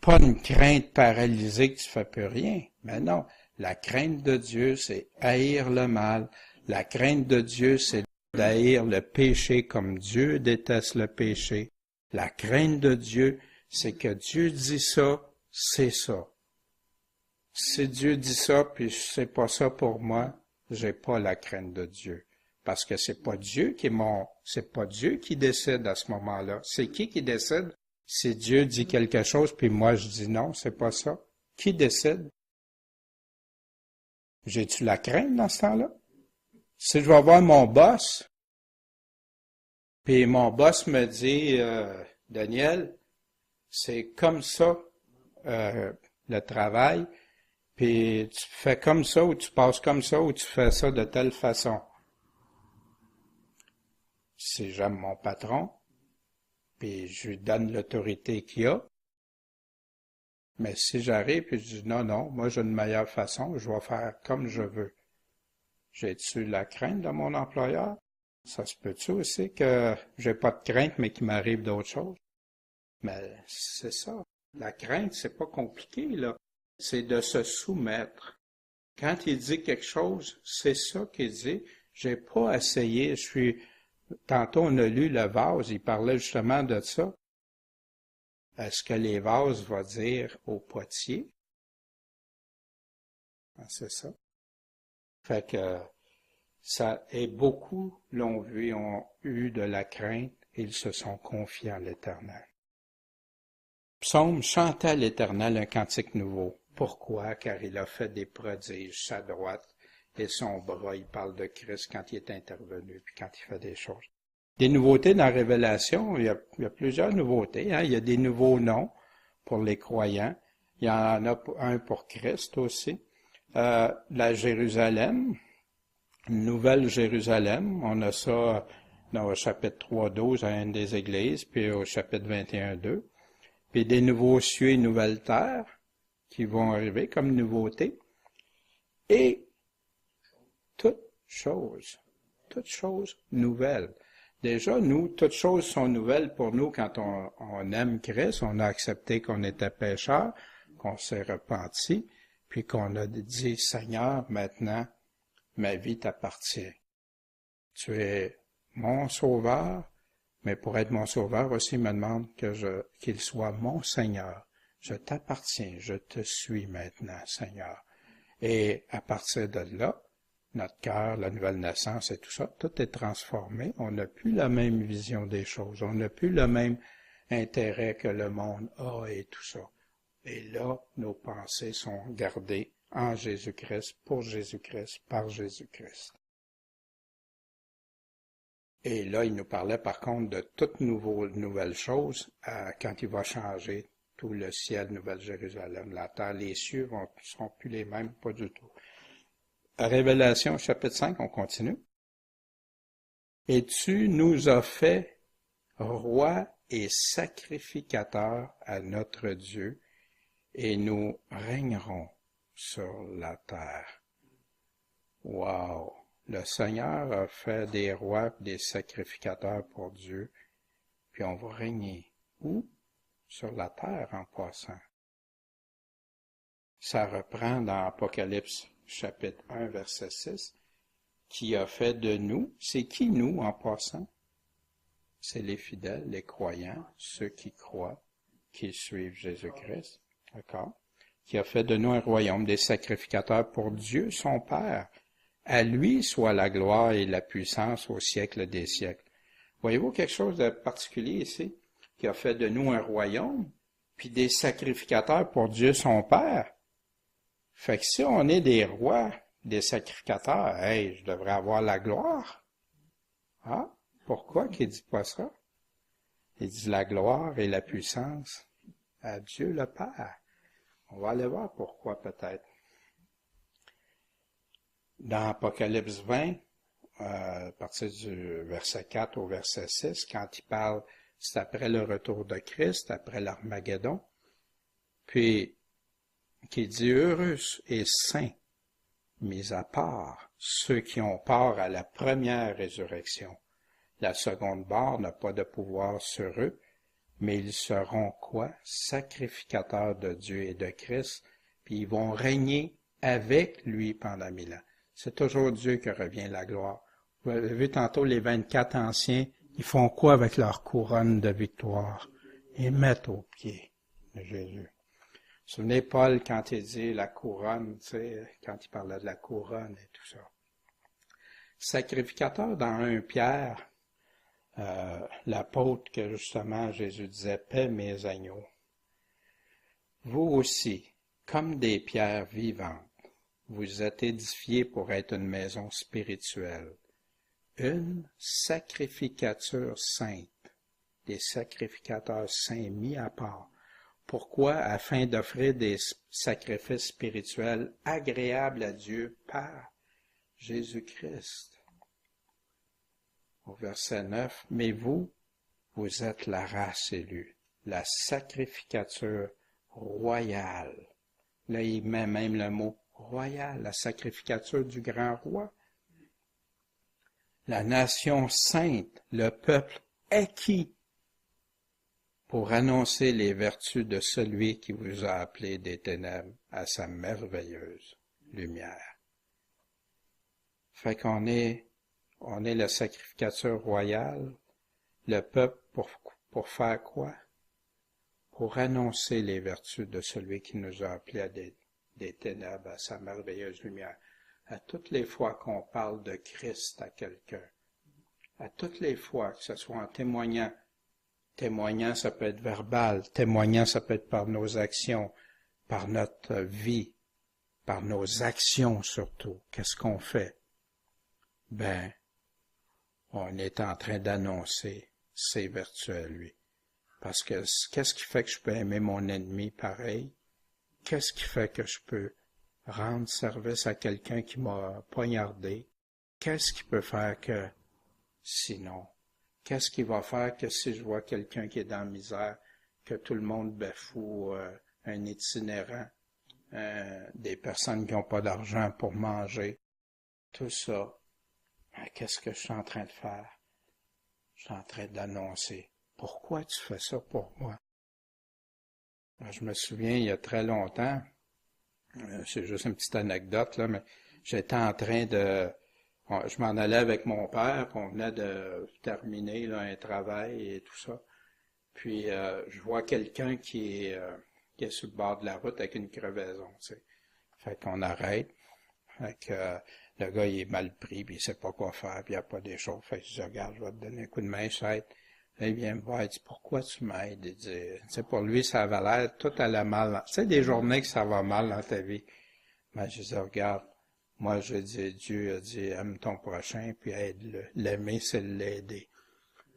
une crainte paralysée que tu fais plus rien. Mais non, la crainte de Dieu, c'est haïr le mal. La crainte de Dieu, c'est d'haïr le péché comme Dieu déteste le péché. La crainte de Dieu, c'est que Dieu dit ça, c'est ça. Si Dieu dit ça, puis c'est pas ça pour moi, j'ai pas la crainte de Dieu. Parce que c'est pas Dieu c'est pas Dieu qui décide à ce moment-là. C'est qui décide? Si Dieu dit quelque chose, puis moi je dis non, c'est pas ça. Qui décide? J'ai-tu la crainte dans ce temps-là? Si je vais voir mon boss, puis mon boss me dit, Daniel, c'est comme ça le travail, puis tu fais comme ça, ou tu passes comme ça, ou tu fais ça de telle façon. Si j'aime mon patron, puis je lui donne l'autorité qu'il a, mais si j'arrive et je dis non, moi j'ai une meilleure façon, je vais faire comme je veux. J'ai-tu la crainte de mon employeur? Ça se peut-tu aussi que j'ai pas de crainte, mais qu'il m'arrive d'autres choses? Mais c'est ça. La crainte, c'est pas compliqué, là. C'est de se soumettre. Quand il dit quelque chose, c'est ça qu'il dit. J'ai pas essayé, tantôt on a lu le vase, il parlait justement de ça. Est-ce que les vases vont dire au potier? C'est ça. Fait que ça, et beaucoup l'ont vu, ont eu de la crainte, et ils se sont confiés à l'Éternel. Psaume, chantez à l'Éternel un cantique nouveau. Pourquoi? Car il a fait des prodiges, sa droite et son bras. Il parle de Christ quand il est intervenu, puis quand il fait des choses. Des nouveautés dans la Révélation, il y a plusieurs nouveautés. Il y a des nouveaux noms pour les croyants. Il y en a un pour Christ aussi. La Jérusalem, une nouvelle Jérusalem. On a ça dans le chapitre 3:12 à une des églises, puis au chapitre 21:2. Puis des nouveaux cieux et nouvelles terres qui vont arriver comme nouveauté. Et toutes choses nouvelles. Déjà, nous, toutes choses sont nouvelles pour nous quand on aime Christ, on a accepté qu'on était pécheur, qu'on s'est repenti, puis qu'on a dit, Seigneur, maintenant, ma vie t'appartient. Tu es mon sauveur, mais pour être mon sauveur aussi, il me demande qu'il soit mon Seigneur. Je t'appartiens, je te suis maintenant, Seigneur. Et à partir de là, notre cœur, la nouvelle naissance et tout ça, tout est transformé. On n'a plus la même vision des choses. On n'a plus le même intérêt que le monde a et tout ça. Et là, nos pensées sont gardées en Jésus-Christ, pour Jésus-Christ, par Jésus-Christ. Et là, il nous parlait par contre de toutes nouvelles choses quand il va changer tout le ciel, Nouvelle Jérusalem, la terre, les cieux ne seront plus les mêmes, pas du tout. Révélation chapitre 5, on continue. Et tu nous as fait rois et sacrificateurs à notre Dieu, et nous régnerons sur la terre. Wow! Le Seigneur a fait des rois et des sacrificateurs pour Dieu, puis on va régner. Où? Sur la terre en passant. Ça reprend dans Apocalypse chapitre 1, verset 6, qui a fait de nous, c'est qui nous en passant? C'est les fidèles, les croyants, ceux qui croient, qui suivent Jésus-Christ, d'accord? Qui a fait de nous un royaume des sacrificateurs pour Dieu, son Père. À lui soit la gloire et la puissance au siècle des siècles. Voyez-vous quelque chose de particulier ici? Qui a fait de nous un royaume, puis des sacrificateurs pour Dieu son Père. Fait que si on est des rois, des sacrificateurs, hey, je devrais avoir la gloire. Ah, pourquoi qu'il dit pas ça? Il dit la gloire et la puissance à Dieu le Père. On va aller voir pourquoi peut-être. Dans Apocalypse 20, à partir du verset 4 au verset 6, quand il parle, c'est après le retour de Christ, après l'Armageddon, puis qui dit « Heureux et saints, mis à part ceux qui ont part à la première résurrection. La seconde mort n'a pas de pouvoir sur eux, mais ils seront quoi? Sacrificateurs de Dieu et de Christ, puis ils vont régner avec lui pendant 1000 ans. » C'est toujours Dieu que revient la gloire. Vous avez vu tantôt les 24 anciens, ils font quoi avec leur couronne de victoire? Ils mettent aux pieds de Jésus. Vous vous souvenez Paul quand il dit la couronne, tu sais, quand il parlait de la couronne et tout ça. Sacrificateur dans 1 Pierre, l'apôtre que justement Jésus disait, paix mes agneaux. Vous aussi, comme des pierres vivantes, vous êtes édifiés pour être une maison spirituelle, une sacrificature sainte, des sacrificateurs saints mis à part. Pourquoi? Afin d'offrir des sacrifices spirituels agréables à Dieu par Jésus-Christ. Au verset 9, mais vous êtes la race élue, la sacrificature royale. Là, il met même le mot royal, la sacrificature du grand roi. La nation sainte, le peuple acquis pour annoncer les vertus de celui qui vous a appelé des ténèbres à sa merveilleuse lumière. Fait qu'on est la sacrificature royale, le peuple pour faire quoi? Pour annoncer les vertus de celui qui nous a appelés à des ténèbres à sa merveilleuse lumière. À toutes les fois qu'on parle de Christ à quelqu'un, à toutes les fois que ce soit en témoignant, ça peut être verbal, témoignant ça peut être par nos actions, par notre vie, par nos actions surtout. Qu'est-ce qu'on fait? Ben, on est en train d'annoncer ses vertus à lui. Parce que qu'est-ce qui fait que je peux aimer mon ennemi pareil? Qu'est-ce qui fait que je peux rendre service à quelqu'un qui m'a poignardé? Qu'est-ce qui peut faire que sinon? Qu'est-ce qui va faire que si je vois quelqu'un qui est dans la misère, que tout le monde bafoue un itinérant, des personnes qui n'ont pas d'argent pour manger, tout ça, qu'est-ce que je suis en train de faire? Je suis en train d'annoncer. Pourquoi tu fais ça pour moi? Je me souviens, il y a très longtemps, c'est juste une petite anecdote, là, mais j'étais en train je m'en allais avec mon père, puis on venait de terminer là, un travail et tout ça. Puis je vois quelqu'un qui est sur le bord de la route avec une crevaison, tu sais. Fait qu'on arrête. Fait que le gars, il est mal pris, puis il sait pas quoi faire, puis il n'y a pas des choses. Fait que je dis, regarde, je vais te donner un coup de main, ça aide. Là, il vient me voir, il dit, pourquoi tu m'aides? Il dit, tu sais, pour lui, ça avait l'air, tout allait mal. Tu sais, des journées que ça va mal dans ta vie. Mais je dis, regarde, Moi, je dis, Dieu a dit, aime ton prochain, puis aide-le. L'aimer, c'est l'aider.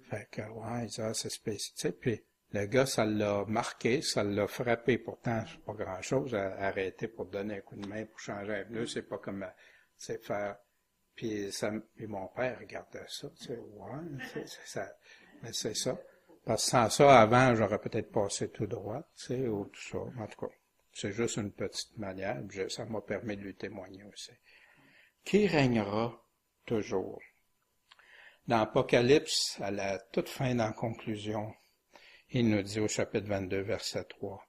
Fait que, ouais, il dit, ah, c'est spécial. Tu sais, puis le gars, ça l'a marqué, ça l'a frappé. Pourtant, c'est pas grand-chose à arrêter pour donner un coup de main, pour changer un pneu. C'est pas comme, c'est faire. Puis mon père regardait ça, tu sais, ouais, c'est ça. Mais c'est ça. Parce que sans ça, avant, j'aurais peut-être passé tout droit, tu sais, ou tout ça. En tout cas, c'est juste une petite manière. Ça m'a permis de lui témoigner aussi. Qui régnera toujours? Dans Apocalypse, à la toute fin, dans la conclusion, il nous dit au chapitre 22, verset 3,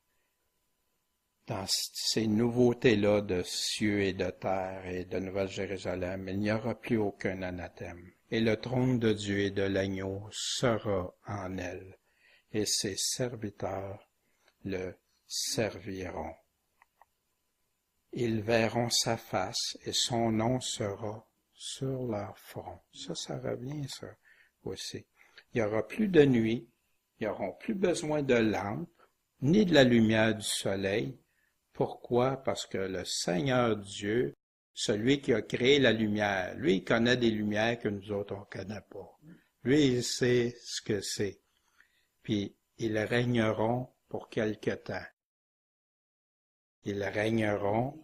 dans ces nouveautés-là de cieux et de terre et de Nouvelle-Jérusalem, il n'y aura plus aucun anathème. Et le trône de Dieu et de l'agneau sera en elle, et ses serviteurs le serviront. Ils verront sa face, et son nom sera sur leur front. Ça revient, ça, aussi. Il n'y aura plus de nuit, ils n'auront plus besoin de lampes, ni de la lumière du soleil. Pourquoi? Parce que le Seigneur Dieu, celui qui a créé la lumière, lui, il connaît des lumières que nous autres, on ne connaît pas. Lui, il sait ce que c'est. Puis, ils régneront pour quelque temps. Ils régneront,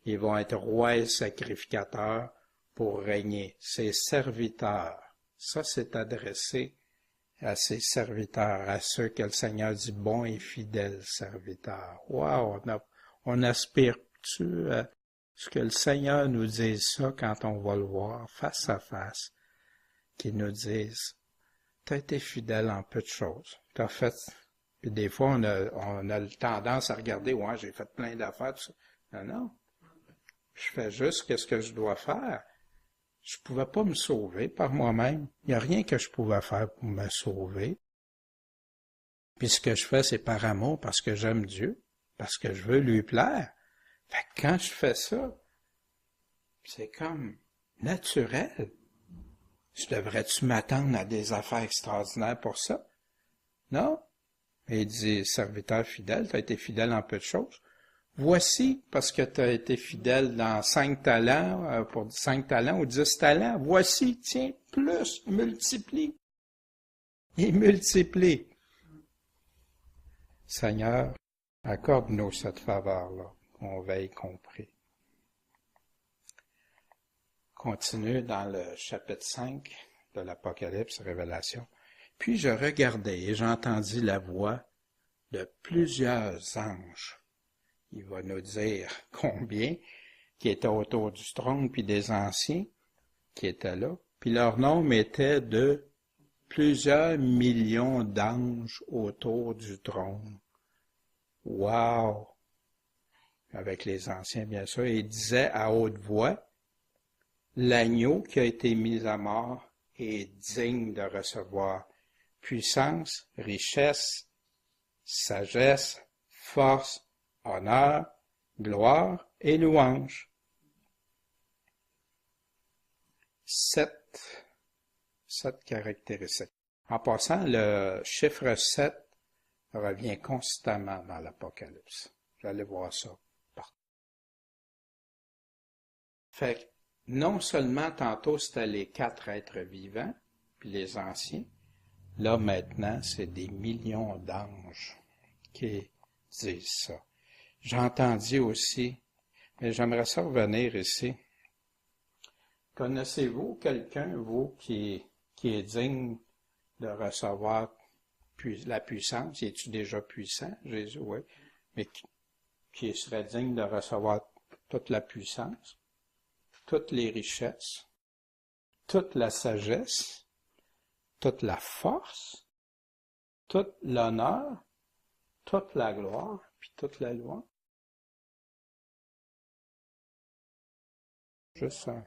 ils vont être rois et sacrificateurs pour régner. Ses serviteurs, ça c'est adressé à ses serviteurs, à ceux que le Seigneur dit bon et fidèle serviteur. Wow, on aspire-tu à ce que le Seigneur nous dise ça quand on va le voir face à face, qu'il nous dise, t'as été fidèle en peu de choses, t'as fait. Puis des fois, on a tendance à regarder, ouais, j'ai fait plein d'affaires, tout ça. Non, je fais juste ce que je dois faire. Je pouvais pas me sauver par moi-même. Il n'y a rien que je pouvais faire pour me sauver. Puis ce que je fais, c'est par amour, parce que j'aime Dieu, parce que je veux lui plaire. Fait que quand je fais ça, c'est comme naturel. Je devrais-tu m'attendre à des affaires extraordinaires pour ça? Non. Et il dit, serviteur fidèle, tu as été fidèle en peu de choses. Voici, parce que tu as été fidèle dans 5 talents, pour 5 talents ou 10 talents, voici, tiens, plus, multiplie. Et multiplie. Seigneur, accorde-nous cette faveur-là, qu'on veille compris. Continue dans le chapitre 5 de l'Apocalypse, Révélation. Puis je regardai et j'entendis la voix de plusieurs anges. Il va nous dire combien qui étaient autour du trône, puis des anciens qui étaient là. Puis leur nombre était de plusieurs millions d'anges autour du trône. Wow! Avec les anciens, bien sûr. Et il disait à haute voix, l'agneau qui a été mis à mort est digne de recevoir puissance, richesse, sagesse, force, honneur, gloire et louange. 7 caractéristiques. En passant, le chiffre 7 revient constamment dans l'Apocalypse. Vous allez voir ça partout. Fait que, non seulement tantôt c'était les 4 êtres vivants, puis les anciens, là maintenant c'est des millions d'anges qui disent ça. J'entendis aussi, mais j'aimerais ça revenir ici. Connaissez-vous quelqu'un, vous, qui est digne de recevoir la puissance? Es-tu déjà puissant, Jésus? Oui. Mais qui serait digne de recevoir toute la puissance, toutes les richesses, toute la sagesse, toute la force, tout l'honneur, toute la gloire, puis toute la louange? Juste un.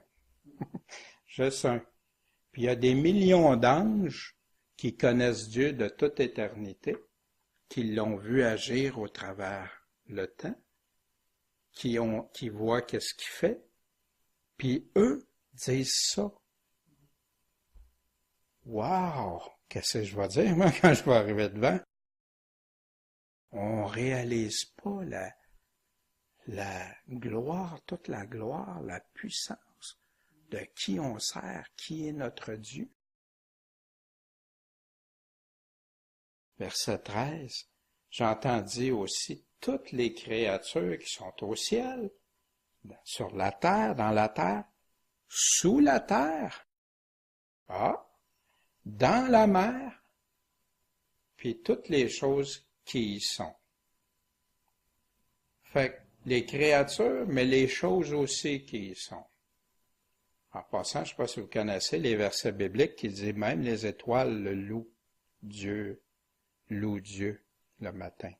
Juste un. Puis il y a des millions d'anges qui connaissent Dieu de toute éternité, qui l'ont vu agir au travers le temps, qui voient qu'est-ce qu'il fait, puis eux disent ça. Wow! Qu'est-ce que je vais dire, moi, quand je vais arriver devant? On réalise pas la gloire, toute la gloire, la puissance de qui on sert, qui est notre Dieu. Verset 13, j'entendis aussi toutes les créatures qui sont au ciel, sur la terre, dans la terre, sous la terre, dans la mer, puis toutes les choses qui y sont. Fait que les créatures, mais les choses aussi qui y sont. En passant, je ne sais pas si vous connaissez les versets bibliques qui disent même les étoiles le louent Dieu le matin.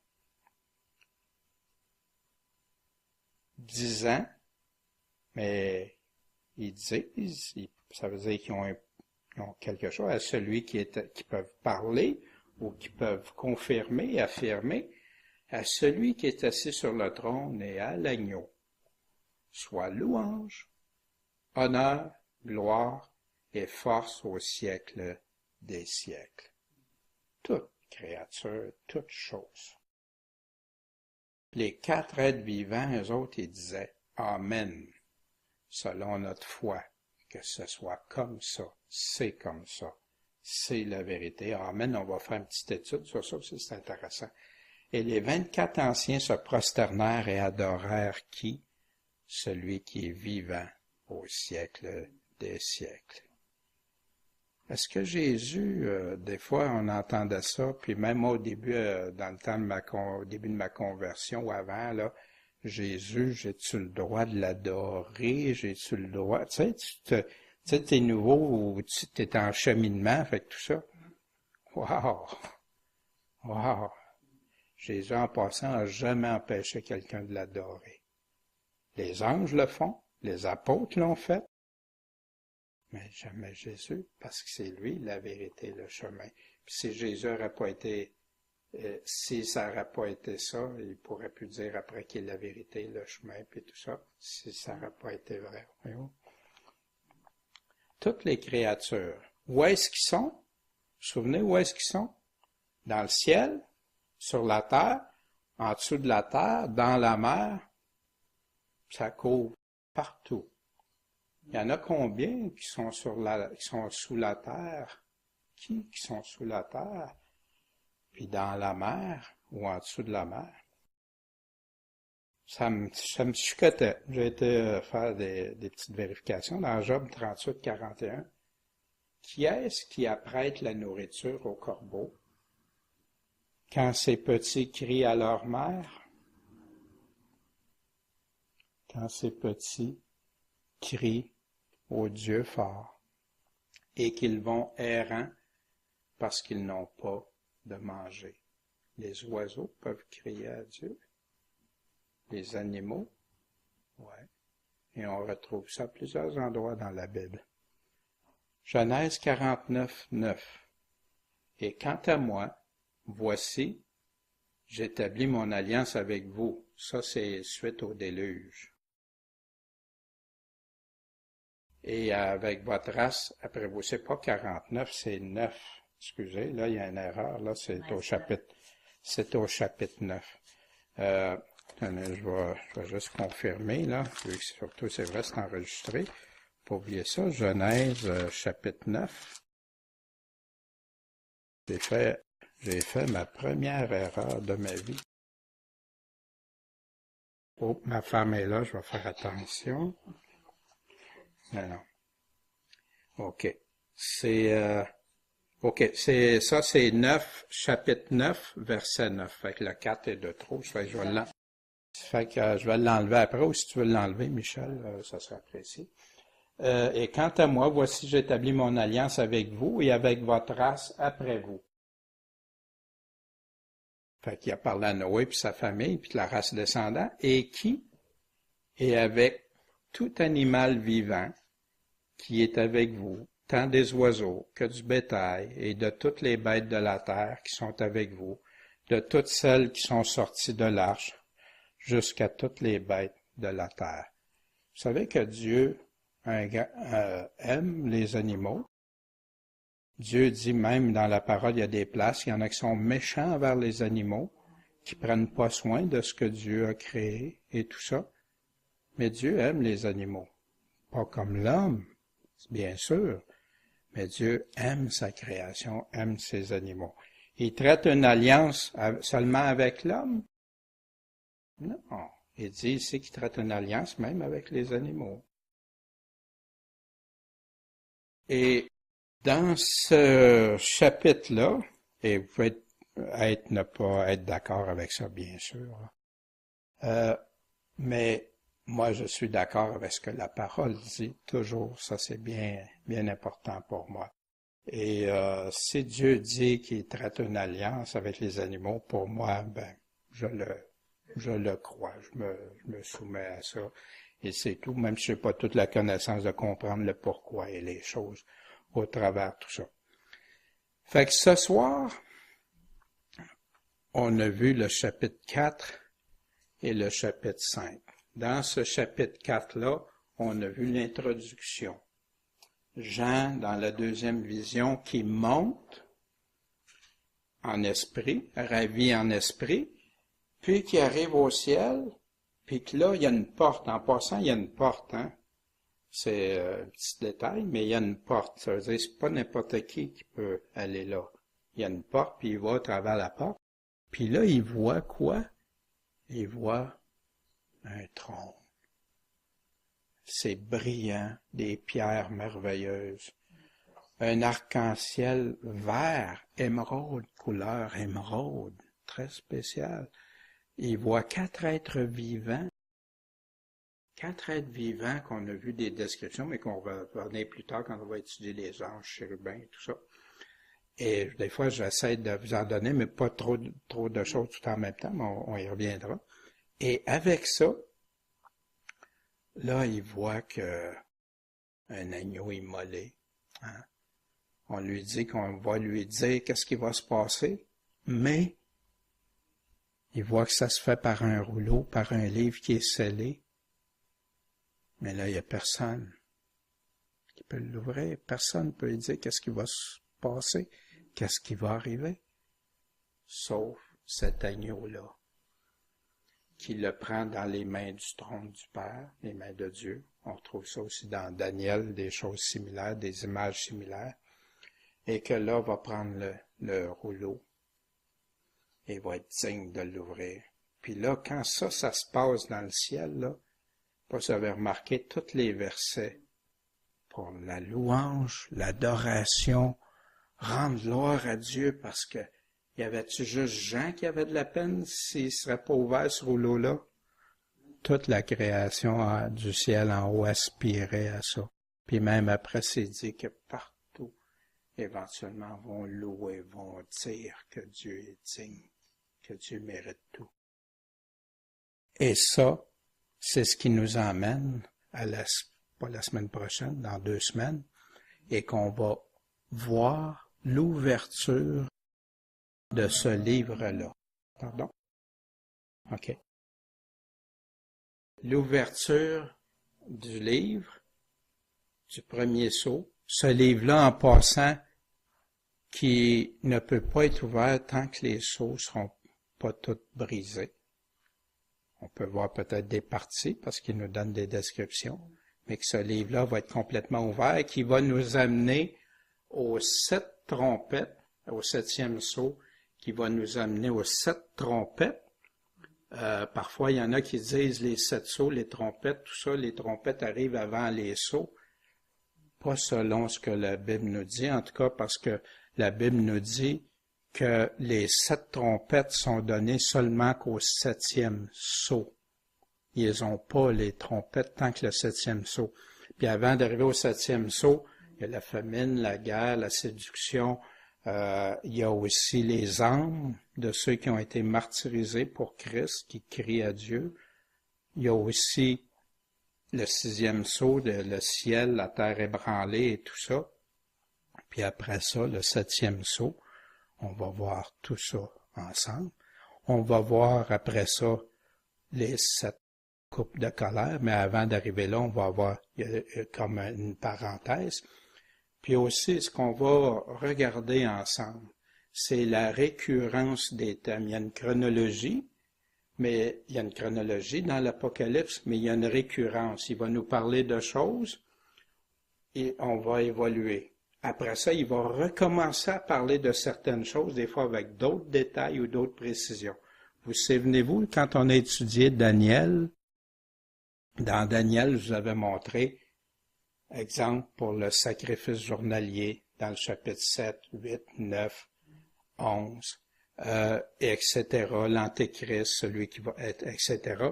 10 ans, mais ils disent, ça veut dire qu'ils ont quelque chose à celui qui peuvent parler ou qui peuvent confirmer, affirmer, à celui qui est assis sur le trône et à l'agneau, soit louange, honneur, gloire et force au siècle des siècles. Toute créature, toute chose. Les 4 êtres vivants, eux autres, ils disaient « Amen », selon notre foi, que ce soit comme ça, c'est comme ça, c'est la vérité. Amen, on va faire une petite étude sur ça, c'est intéressant. Et les 24 anciens se prosternèrent et adorèrent qui? Celui qui est vivant au siècle des siècles. Est-ce que Jésus, des fois, on entendait ça, puis même au début, dans le temps au début de ma conversion ou avant, là, Jésus, j'ai-tu le droit de l'adorer? J'ai-tu le droit? Tu sais, t'es nouveau ou t'es en cheminement, fait que tout ça. Wow! Jésus, en passant, n'a jamais empêché quelqu'un de l'adorer. Les anges le font, les apôtres l'ont fait, mais jamais Jésus, parce que c'est lui la vérité, le chemin. Puis si Jésus n'aurait pas été, si ça n'aurait pas été ça, il pourrait plus dire après qu'il est la vérité, le chemin, puis tout ça, si ça n'aurait pas été vrai. Voyons. Toutes les créatures, où est-ce qu'ils sont? Vous vous souvenez où est-ce qu'ils sont? Dans le ciel, sur la terre, en dessous de la terre, dans la mer, ça couvre partout. Il y en a combien qui sont sous la terre? Qui sont sous la terre? Puis dans la mer ou en dessous de la mer? Ça me chicotait. J'ai été faire des petites vérifications dans Job 38, 41. Qui est-ce qui apprête la nourriture aux corbeaux? Quand ces petits crient à leur mère? Quand ces petits crient au Dieu fort et qu'ils vont errants parce qu'ils n'ont pas de manger. Les oiseaux peuvent crier à Dieu. Les animaux, ouais. Et on retrouve ça à plusieurs endroits dans la Bible. Genèse 49, 9. Et quant à moi, voici, j'établis mon alliance avec vous. Ça, c'est suite au déluge. Et avec votre race, après vous, c'est pas 49, c'est 9. Excusez, là, il y a une erreur. Là, c'est au chapitre 9. Attendez, je vais juste confirmer, là. Surtout, c'est vrai, c'est enregistré. Pas oublier ça. Genèse, chapitre 9. J'ai fait ma première erreur de ma vie. Oh, ma femme est là, je vais faire attention. Non. OK. C'est 9, chapitre 9, verset 9. Fait que le 4 est de trop. Je vais l'enlever après, ou si tu veux l'enlever, Michel, ça serait apprécié. Et quant à moi, voici, j'établis mon alliance avec vous et avec votre race après vous. Fait qu'il a parlé à Noé puis sa famille, puis la race descendante, et qui est avec tout animal vivant qui est avec vous, tant des oiseaux que du bétail, et de toutes les bêtes de la terre qui sont avec vous, de toutes celles qui sont sorties de l'arche, jusqu'à toutes les bêtes de la terre. Vous savez que Dieu aime les animaux. Dieu dit même dans la parole, il y a des places, il y en a qui sont méchants envers les animaux, qui prennent pas soin de ce que Dieu a créé et tout ça. Mais Dieu aime les animaux. Pas comme l'homme, bien sûr, mais Dieu aime sa création, aime ses animaux. Il traite une alliance seulement avec l'homme? Non. Il dit ici qu'il traite une alliance même avec les animaux. Et dans ce chapitre-là, et vous pouvez ne pas être d'accord avec ça, bien sûr, mais moi, je suis d'accord avec ce que la parole dit toujours. Ça, c'est bien important pour moi. Et si Dieu dit qu'il traite une alliance avec les animaux, pour moi, je le crois. Je me soumets à ça. Et c'est tout, même si je n'ai pas toute la connaissance de comprendre le pourquoi et les choses au travers de tout ça. Fait que ce soir, on a vu le chapitre 4 et le chapitre 5. Dans ce chapitre 4-là, on a vu l'introduction. Jean, dans la deuxième vision, qui monte en esprit, ravi en esprit, puis qui arrive au ciel, puis que là, il y a une porte. En passant, il y a une porte, hein. C'est un petit détail, mais il y a une porte. Ça veut dire que c'est pas n'importe qui peut aller là. Il y a une porte, puis il va à travers la porte. Puis là, il voit quoi? Il voit un trône. C'est brillant, des pierres merveilleuses. Un arc-en-ciel vert, émeraude, couleur émeraude, très spécial. Il voit 4 êtres vivants. 4 êtres vivants qu'on a vu des descriptions, mais qu'on va revenir plus tard quand on va étudier les anges, chérubins et tout ça. Et des fois, j'essaie de vous en donner, mais pas trop de choses tout en même temps, mais on y reviendra. Et avec ça, là, il voit que un agneau immolé. Hein? On lui dit qu'on va lui dire qu'est-ce qui va se passer, mais il voit que ça se fait par un rouleau, par un livre qui est scellé. Mais là, il n'y a personne qui peut l'ouvrir. Personne ne peut lui dire qu'est-ce qui va se passer, qu'est-ce qui va arriver, sauf cet agneau-là, qui le prend dans les mains du trône du Père, les mains de Dieu. On retrouve ça aussi dans Daniel, des choses similaires, des images similaires, et que là va prendre le rouleau et va être digne de l'ouvrir. Puis là, quand ça se passe dans le ciel, là, vous avez remarqué tous les versets pour la louange, l'adoration, rendre gloire à Dieu parce que y avait-tu juste Jean qui avait de la peine s'il ne serait pas ouvert ce rouleau-là? Toute la création du ciel en haut aspirait à ça. Puis même après, c'est dit que partout, éventuellement, vont louer, vont dire que Dieu est digne, que Dieu mérite tout. Et ça, c'est ce qui nous emmène pas la semaine prochaine, dans 2 semaines, et qu'on va voir l'ouverture de ce livre-là. Pardon? OK. L'ouverture du livre, du premier sceau, ce livre-là en passant, qui ne peut pas être ouvert tant que les sceaux ne seront pas tous brisés. On peut voir peut-être des parties parce qu'il nous donne des descriptions, mais que ce livre-là va être complètement ouvert et qui va nous amener aux 7 trompettes, au 7e sceau, qui va nous amener aux 7 trompettes. Parfois, il y en a qui disent les 7 sceaux, les trompettes, tout ça, les trompettes arrivent avant les sceaux. Pas selon ce que la Bible nous dit, en tout cas parce que la Bible nous dit que les 7 trompettes sont données seulement qu'au 7e sceau. Ils n'ont pas les trompettes tant que le 7e sceau. Puis avant d'arriver au 7e sceau, il y a la famine, la guerre, la séduction. Il y a aussi les âmes de ceux qui ont été martyrisés pour Christ, qui crient à Dieu. Il y a aussi le 6e sceau, le ciel, la terre ébranlée et tout ça. Puis après ça, le 7e sceau. On va voir tout ça ensemble. On va voir après ça les 7 coupes de colère, mais avant d'arriver là, on va avoir comme une parenthèse. Puis aussi, ce qu'on va regarder ensemble, c'est la récurrence des thèmes. Il y a une chronologie, mais il y a une chronologie dans l'Apocalypse, mais il y a une récurrence. Il va nous parler de choses et on va évoluer. Après ça, il va recommencer à parler de certaines choses, des fois avec d'autres détails ou d'autres précisions. Vous souvenez-vous, quand on a étudié Daniel, dans Daniel, je vous avais montré, exemple pour le sacrifice journalier, dans le chapitre 7, 8, 9, 11, etc., l'Antéchrist, celui qui va être, etc.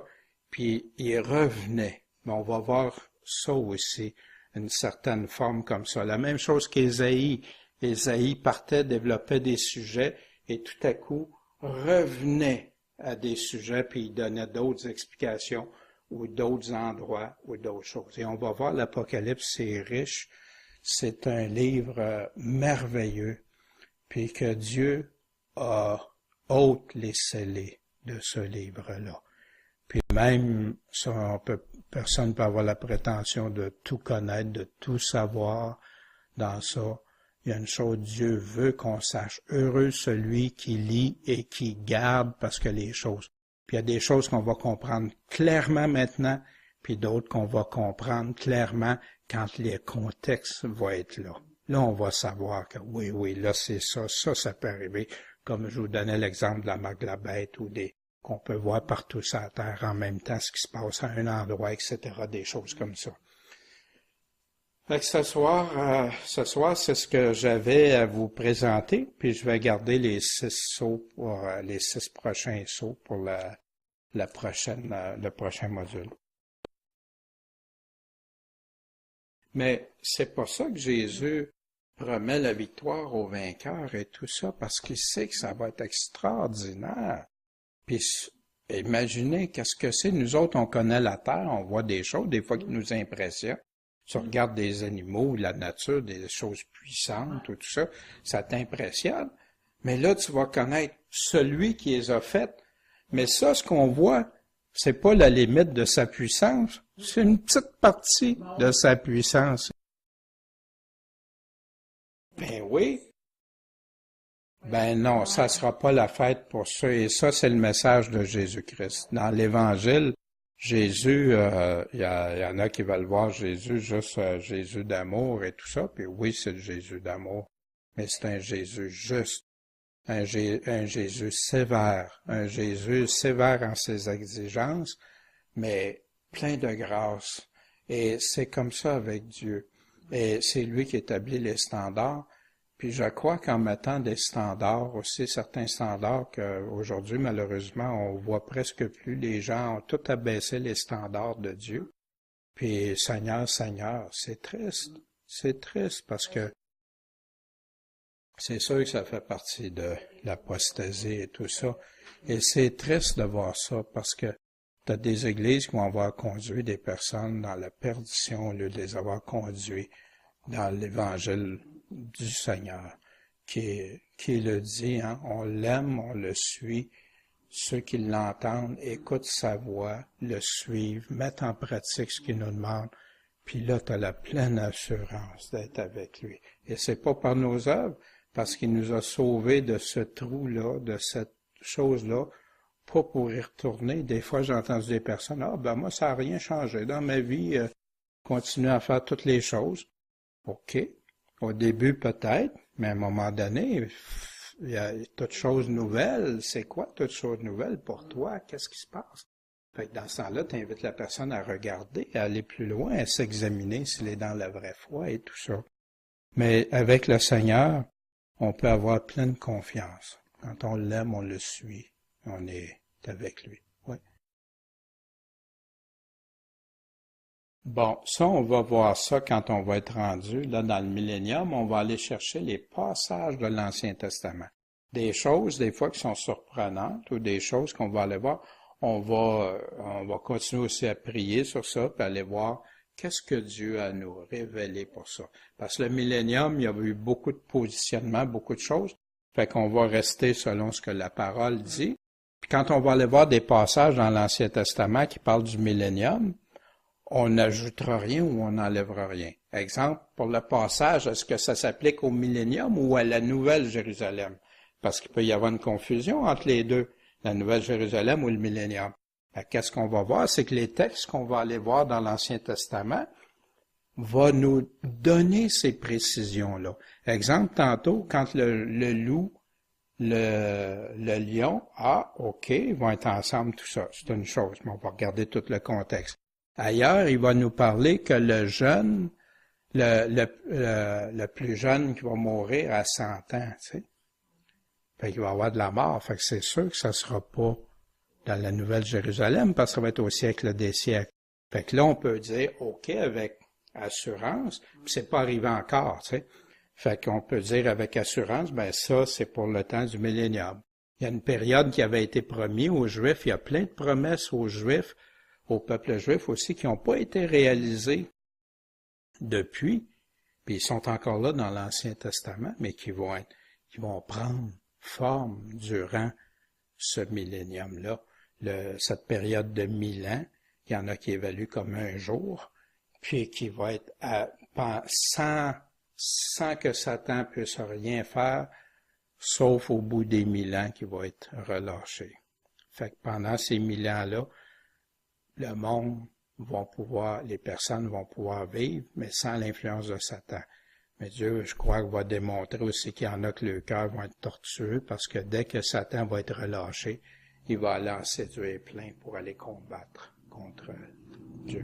Puis il revenait. Mais on va voir ça aussi, une certaine forme comme ça. La même chose qu'Ésaïe. Ésaïe partait, développait des sujets et tout à coup revenait à des sujets puis il donnait d'autres explications ou d'autres endroits ou d'autres choses. Et on va voir l'Apocalypse, c'est riche. C'est un livre merveilleux. Puis que Dieu ôte les scellés de ce livre-là. Puis même, ça, personne ne peut avoir la prétention de tout connaître, de tout savoir dans ça. Il y a une chose, Dieu veut qu'on sache. Heureux celui qui lit et qui garde, parce que les choses. Puis il y a des choses qu'on va comprendre clairement maintenant, puis d'autres qu'on va comprendre clairement quand les contextes vont être là. Là, on va savoir que oui, là, c'est ça, ça peut arriver. Comme je vous donnais l'exemple de la marque de la bête ou qu'on peut voir partout sur la terre en même temps, ce qui se passe à un endroit, etc., des choses comme ça. Fait que ce soir, c'est ce que j'avais à vous présenter, puis je vais garder les 6 sauts pour les 6 prochains sauts pour le prochain module. Mais c'est pas ça que Jésus promet la victoire aux vainqueurs et tout ça, parce qu'il sait que ça va être extraordinaire. Puis imaginez qu'est-ce que c'est. Nous autres, on connaît la terre, on voit des choses, des fois qui nous impressionnent. Tu regardes des animaux, la nature, des choses puissantes, tout ça, ça t'impressionne. Mais là, tu vas connaître celui qui les a faites. Mais ça, ce qu'on voit, c'est pas la limite de sa puissance, c'est une petite partie de sa puissance. Ben oui. Ben non, ça sera pas la fête pour ça. Et ça, c'est le message de Jésus-Christ. Dans l'Évangile, Jésus, il y en a qui veulent voir Jésus juste Jésus d'amour et tout ça. Puis oui, c'est le Jésus d'amour, mais c'est un Jésus juste, un Jésus sévère en ses exigences, mais plein de grâce. Et c'est comme ça avec Dieu. Et c'est lui qui établit les standards. Puis je crois qu'en mettant des standards aussi, certains standards qu'aujourd'hui, malheureusement, on voit presque plus, les gens ont tout abaissé les standards de Dieu. Puis Seigneur, c'est triste. C'est triste parce que c'est sûr que ça fait partie de l'apostasie et tout ça. Et c'est triste de voir ça parce que t'as des églises qui vont avoir conduit des personnes dans la perdition au lieu de les avoir conduits dans l'Évangile du Seigneur, qui le dit, hein, on l'aime, on le suit, ceux qui l'entendent écoutent sa voix, le suivent, mettent en pratique ce qu'il nous demande, puis là, tu as la pleine assurance d'être avec lui. Et c'est pas par nos œuvres, parce qu'il nous a sauvés de ce trou-là, de cette chose-là, pas pour y retourner. Des fois, j'ai entendu des personnes, moi, ça n'a rien changé dans ma vie, continuer à faire toutes les choses. OK. Au début, peut-être, mais à un moment donné, il y a toute chose nouvelle. C'est quoi toute chose nouvelle pour toi? Qu'est-ce qui se passe? Fait que dans ce temps-là, tu invites la personne à regarder, à aller plus loin, à s'examiner s'il est dans la vraie foi et tout ça. Mais avec le Seigneur, on peut avoir pleine confiance. Quand on l'aime, on le suit. On est avec lui. Oui. Bon, ça, on va voir ça quand on va être rendu, là, dans le millénium, on va aller chercher les passages de l'Ancien Testament. Des choses, des fois, qui sont surprenantes, ou des choses qu'on va aller voir. On va continuer aussi à prier sur ça, puis aller voir qu'est-ce que Dieu a à nous révéler pour ça. Parce que le millénium, il y a eu beaucoup de positionnements, beaucoup de choses. Fait qu'on va rester selon ce que la parole dit. Puis quand on va aller voir des passages dans l'Ancien Testament qui parlent du millénium, on n'ajoutera rien ou on n'enlèvera rien. Exemple, pour le passage, est-ce que ça s'applique au millénium ou à la Nouvelle Jérusalem? parce qu'il peut y avoir une confusion entre les deux, la Nouvelle Jérusalem ou le millénium. Qu'est-ce qu'on va voir? C'est que les textes qu'on va aller voir dans l'Ancien Testament vont nous donner ces précisions-là. Exemple, tantôt, quand le loup, le lion, OK, ils vont être ensemble, tout ça. C'est une chose, mais on va regarder tout le contexte. Ailleurs, il va nous parler que le jeune, le plus jeune qui va mourir à 100 ans, tu sais. Fait qu'il va y avoir de la mort. Fait que c'est sûr que ça sera pas dans la Nouvelle Jérusalem, parce que ça va être au siècle des siècles. Fait que là, on peut dire, OK, avec assurance, puis c'est pas arrivé encore, tu sais. Fait qu'on peut dire avec assurance, ben ça, c'est pour le temps du millénium. Il y a une période qui avait été promise aux Juifs, il y a plein de promesses aux Juifs, au peuple juif aussi, qui n'ont pas été réalisées depuis, puis ils sont encore là dans l'Ancien Testament, mais qui vont prendre forme durant ce millénium-là. Cette période de 1000 ans, il y en a qui évaluent comme un jour, puis qui va être sans que Satan puisse rien faire, sauf au bout des 1000 ans qui va être relâché. Fait que pendant ces 1000 ans-là, le monde les personnes vont pouvoir vivre, mais sans l'influence de Satan. Mais Dieu, je crois, va démontrer aussi qu'il y en a que le cœur va être tortueux, parce que dès que Satan va être relâché, il va aller en séduire plein pour aller combattre contre Dieu.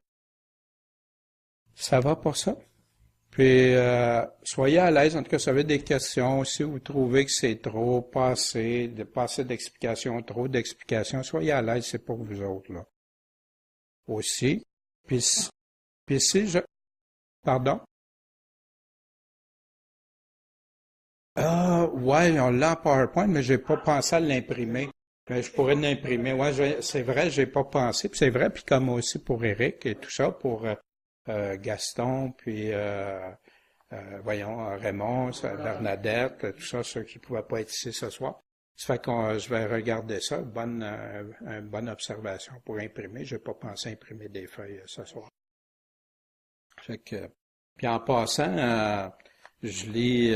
Ça va pour ça? Puis, soyez à l'aise. En tout cas, si vous avez des questions, si vous trouvez que c'est trop, pas assez d'explications, trop d'explications, soyez à l'aise, c'est pour vous autres, là. Aussi. Puis si je... Pardon? Ouais, on l'a en PowerPoint, mais j'ai pas pensé à l'imprimer. Mais je pourrais l'imprimer. Ouais, c'est vrai, j'ai pas pensé. Puis c'est vrai, puis comme aussi pour Éric et tout ça, pour Gaston, puis Raymond, Bernadette, tout ça, ceux qui pouvaient pas être ici ce soir. Ça fait que je vais regarder ça. Une bonne observation pour imprimer. J'ai pas pensé à imprimer des feuilles ce soir. Fait que, puis en passant, j'ai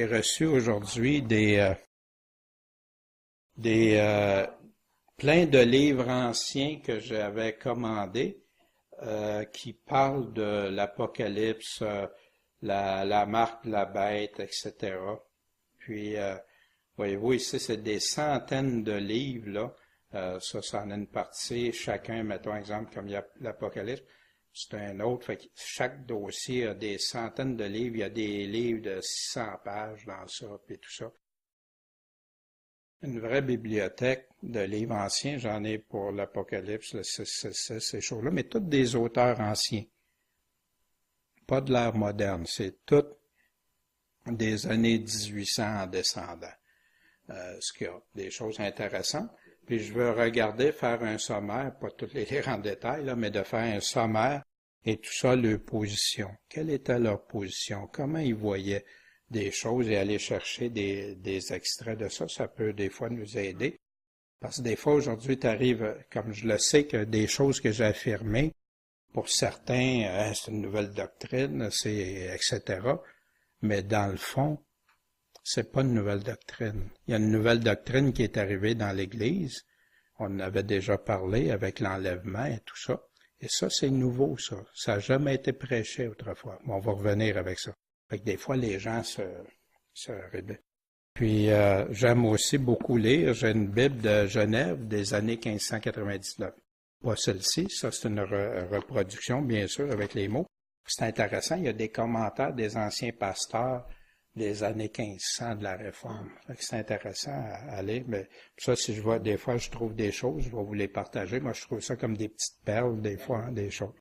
reçu aujourd'hui plein de livres anciens que j'avais commandés qui parlent de l'Apocalypse, la marque de la bête, etc. Puis, voyez-vous, ici, c'est des centaines de livres, là. Ça en a une partie. Chacun, mettons exemple, comme il y a l'Apocalypse, c'est un autre. Fait que chaque dossier a des centaines de livres. Il y a des livres de 600 pages dans ça, puis tout ça. Une vraie bibliothèque de livres anciens. J'en ai pour l'Apocalypse, ces choses-là, mais tous des auteurs anciens. Pas de l'ère moderne. C'est tout des années 1800 en descendant. Ce qui a des choses intéressantes. Puis je veux regarder, faire un sommaire, pas toutes les lire en détail, là, mais de faire un sommaire et tout ça, leur position. Quelle était leur position? Comment ils voyaient des choses et aller chercher des extraits de ça? Ça peut des fois nous aider. Parce que des fois, aujourd'hui, tu arrives, comme je le sais, que des choses que j'ai affirmées, pour certains, c'est une nouvelle doctrine, etc. Mais dans le fond, c'est pas une nouvelle doctrine. Il y a une nouvelle doctrine qui est arrivée dans l'Église. On en avait déjà parlé avec l'enlèvement et tout ça. Et ça, c'est nouveau, ça. Ça n'a jamais été prêché autrefois. Mais on va revenir avec ça. Fait que des fois, les gens se rébellent. Puis, j'aime aussi beaucoup lire. J'ai une Bible de Genève des années 1599. Pas celle-ci. Ça, c'est une reproduction, bien sûr, avec les mots. C'est intéressant. Il y a des commentaires des anciens pasteurs des années 1500 de la Réforme. C'est intéressant à lire, mais ça, si je vois, des fois, je trouve des choses, je vais vous les partager. Moi, je trouve ça comme des petites perles, des fois, des choses.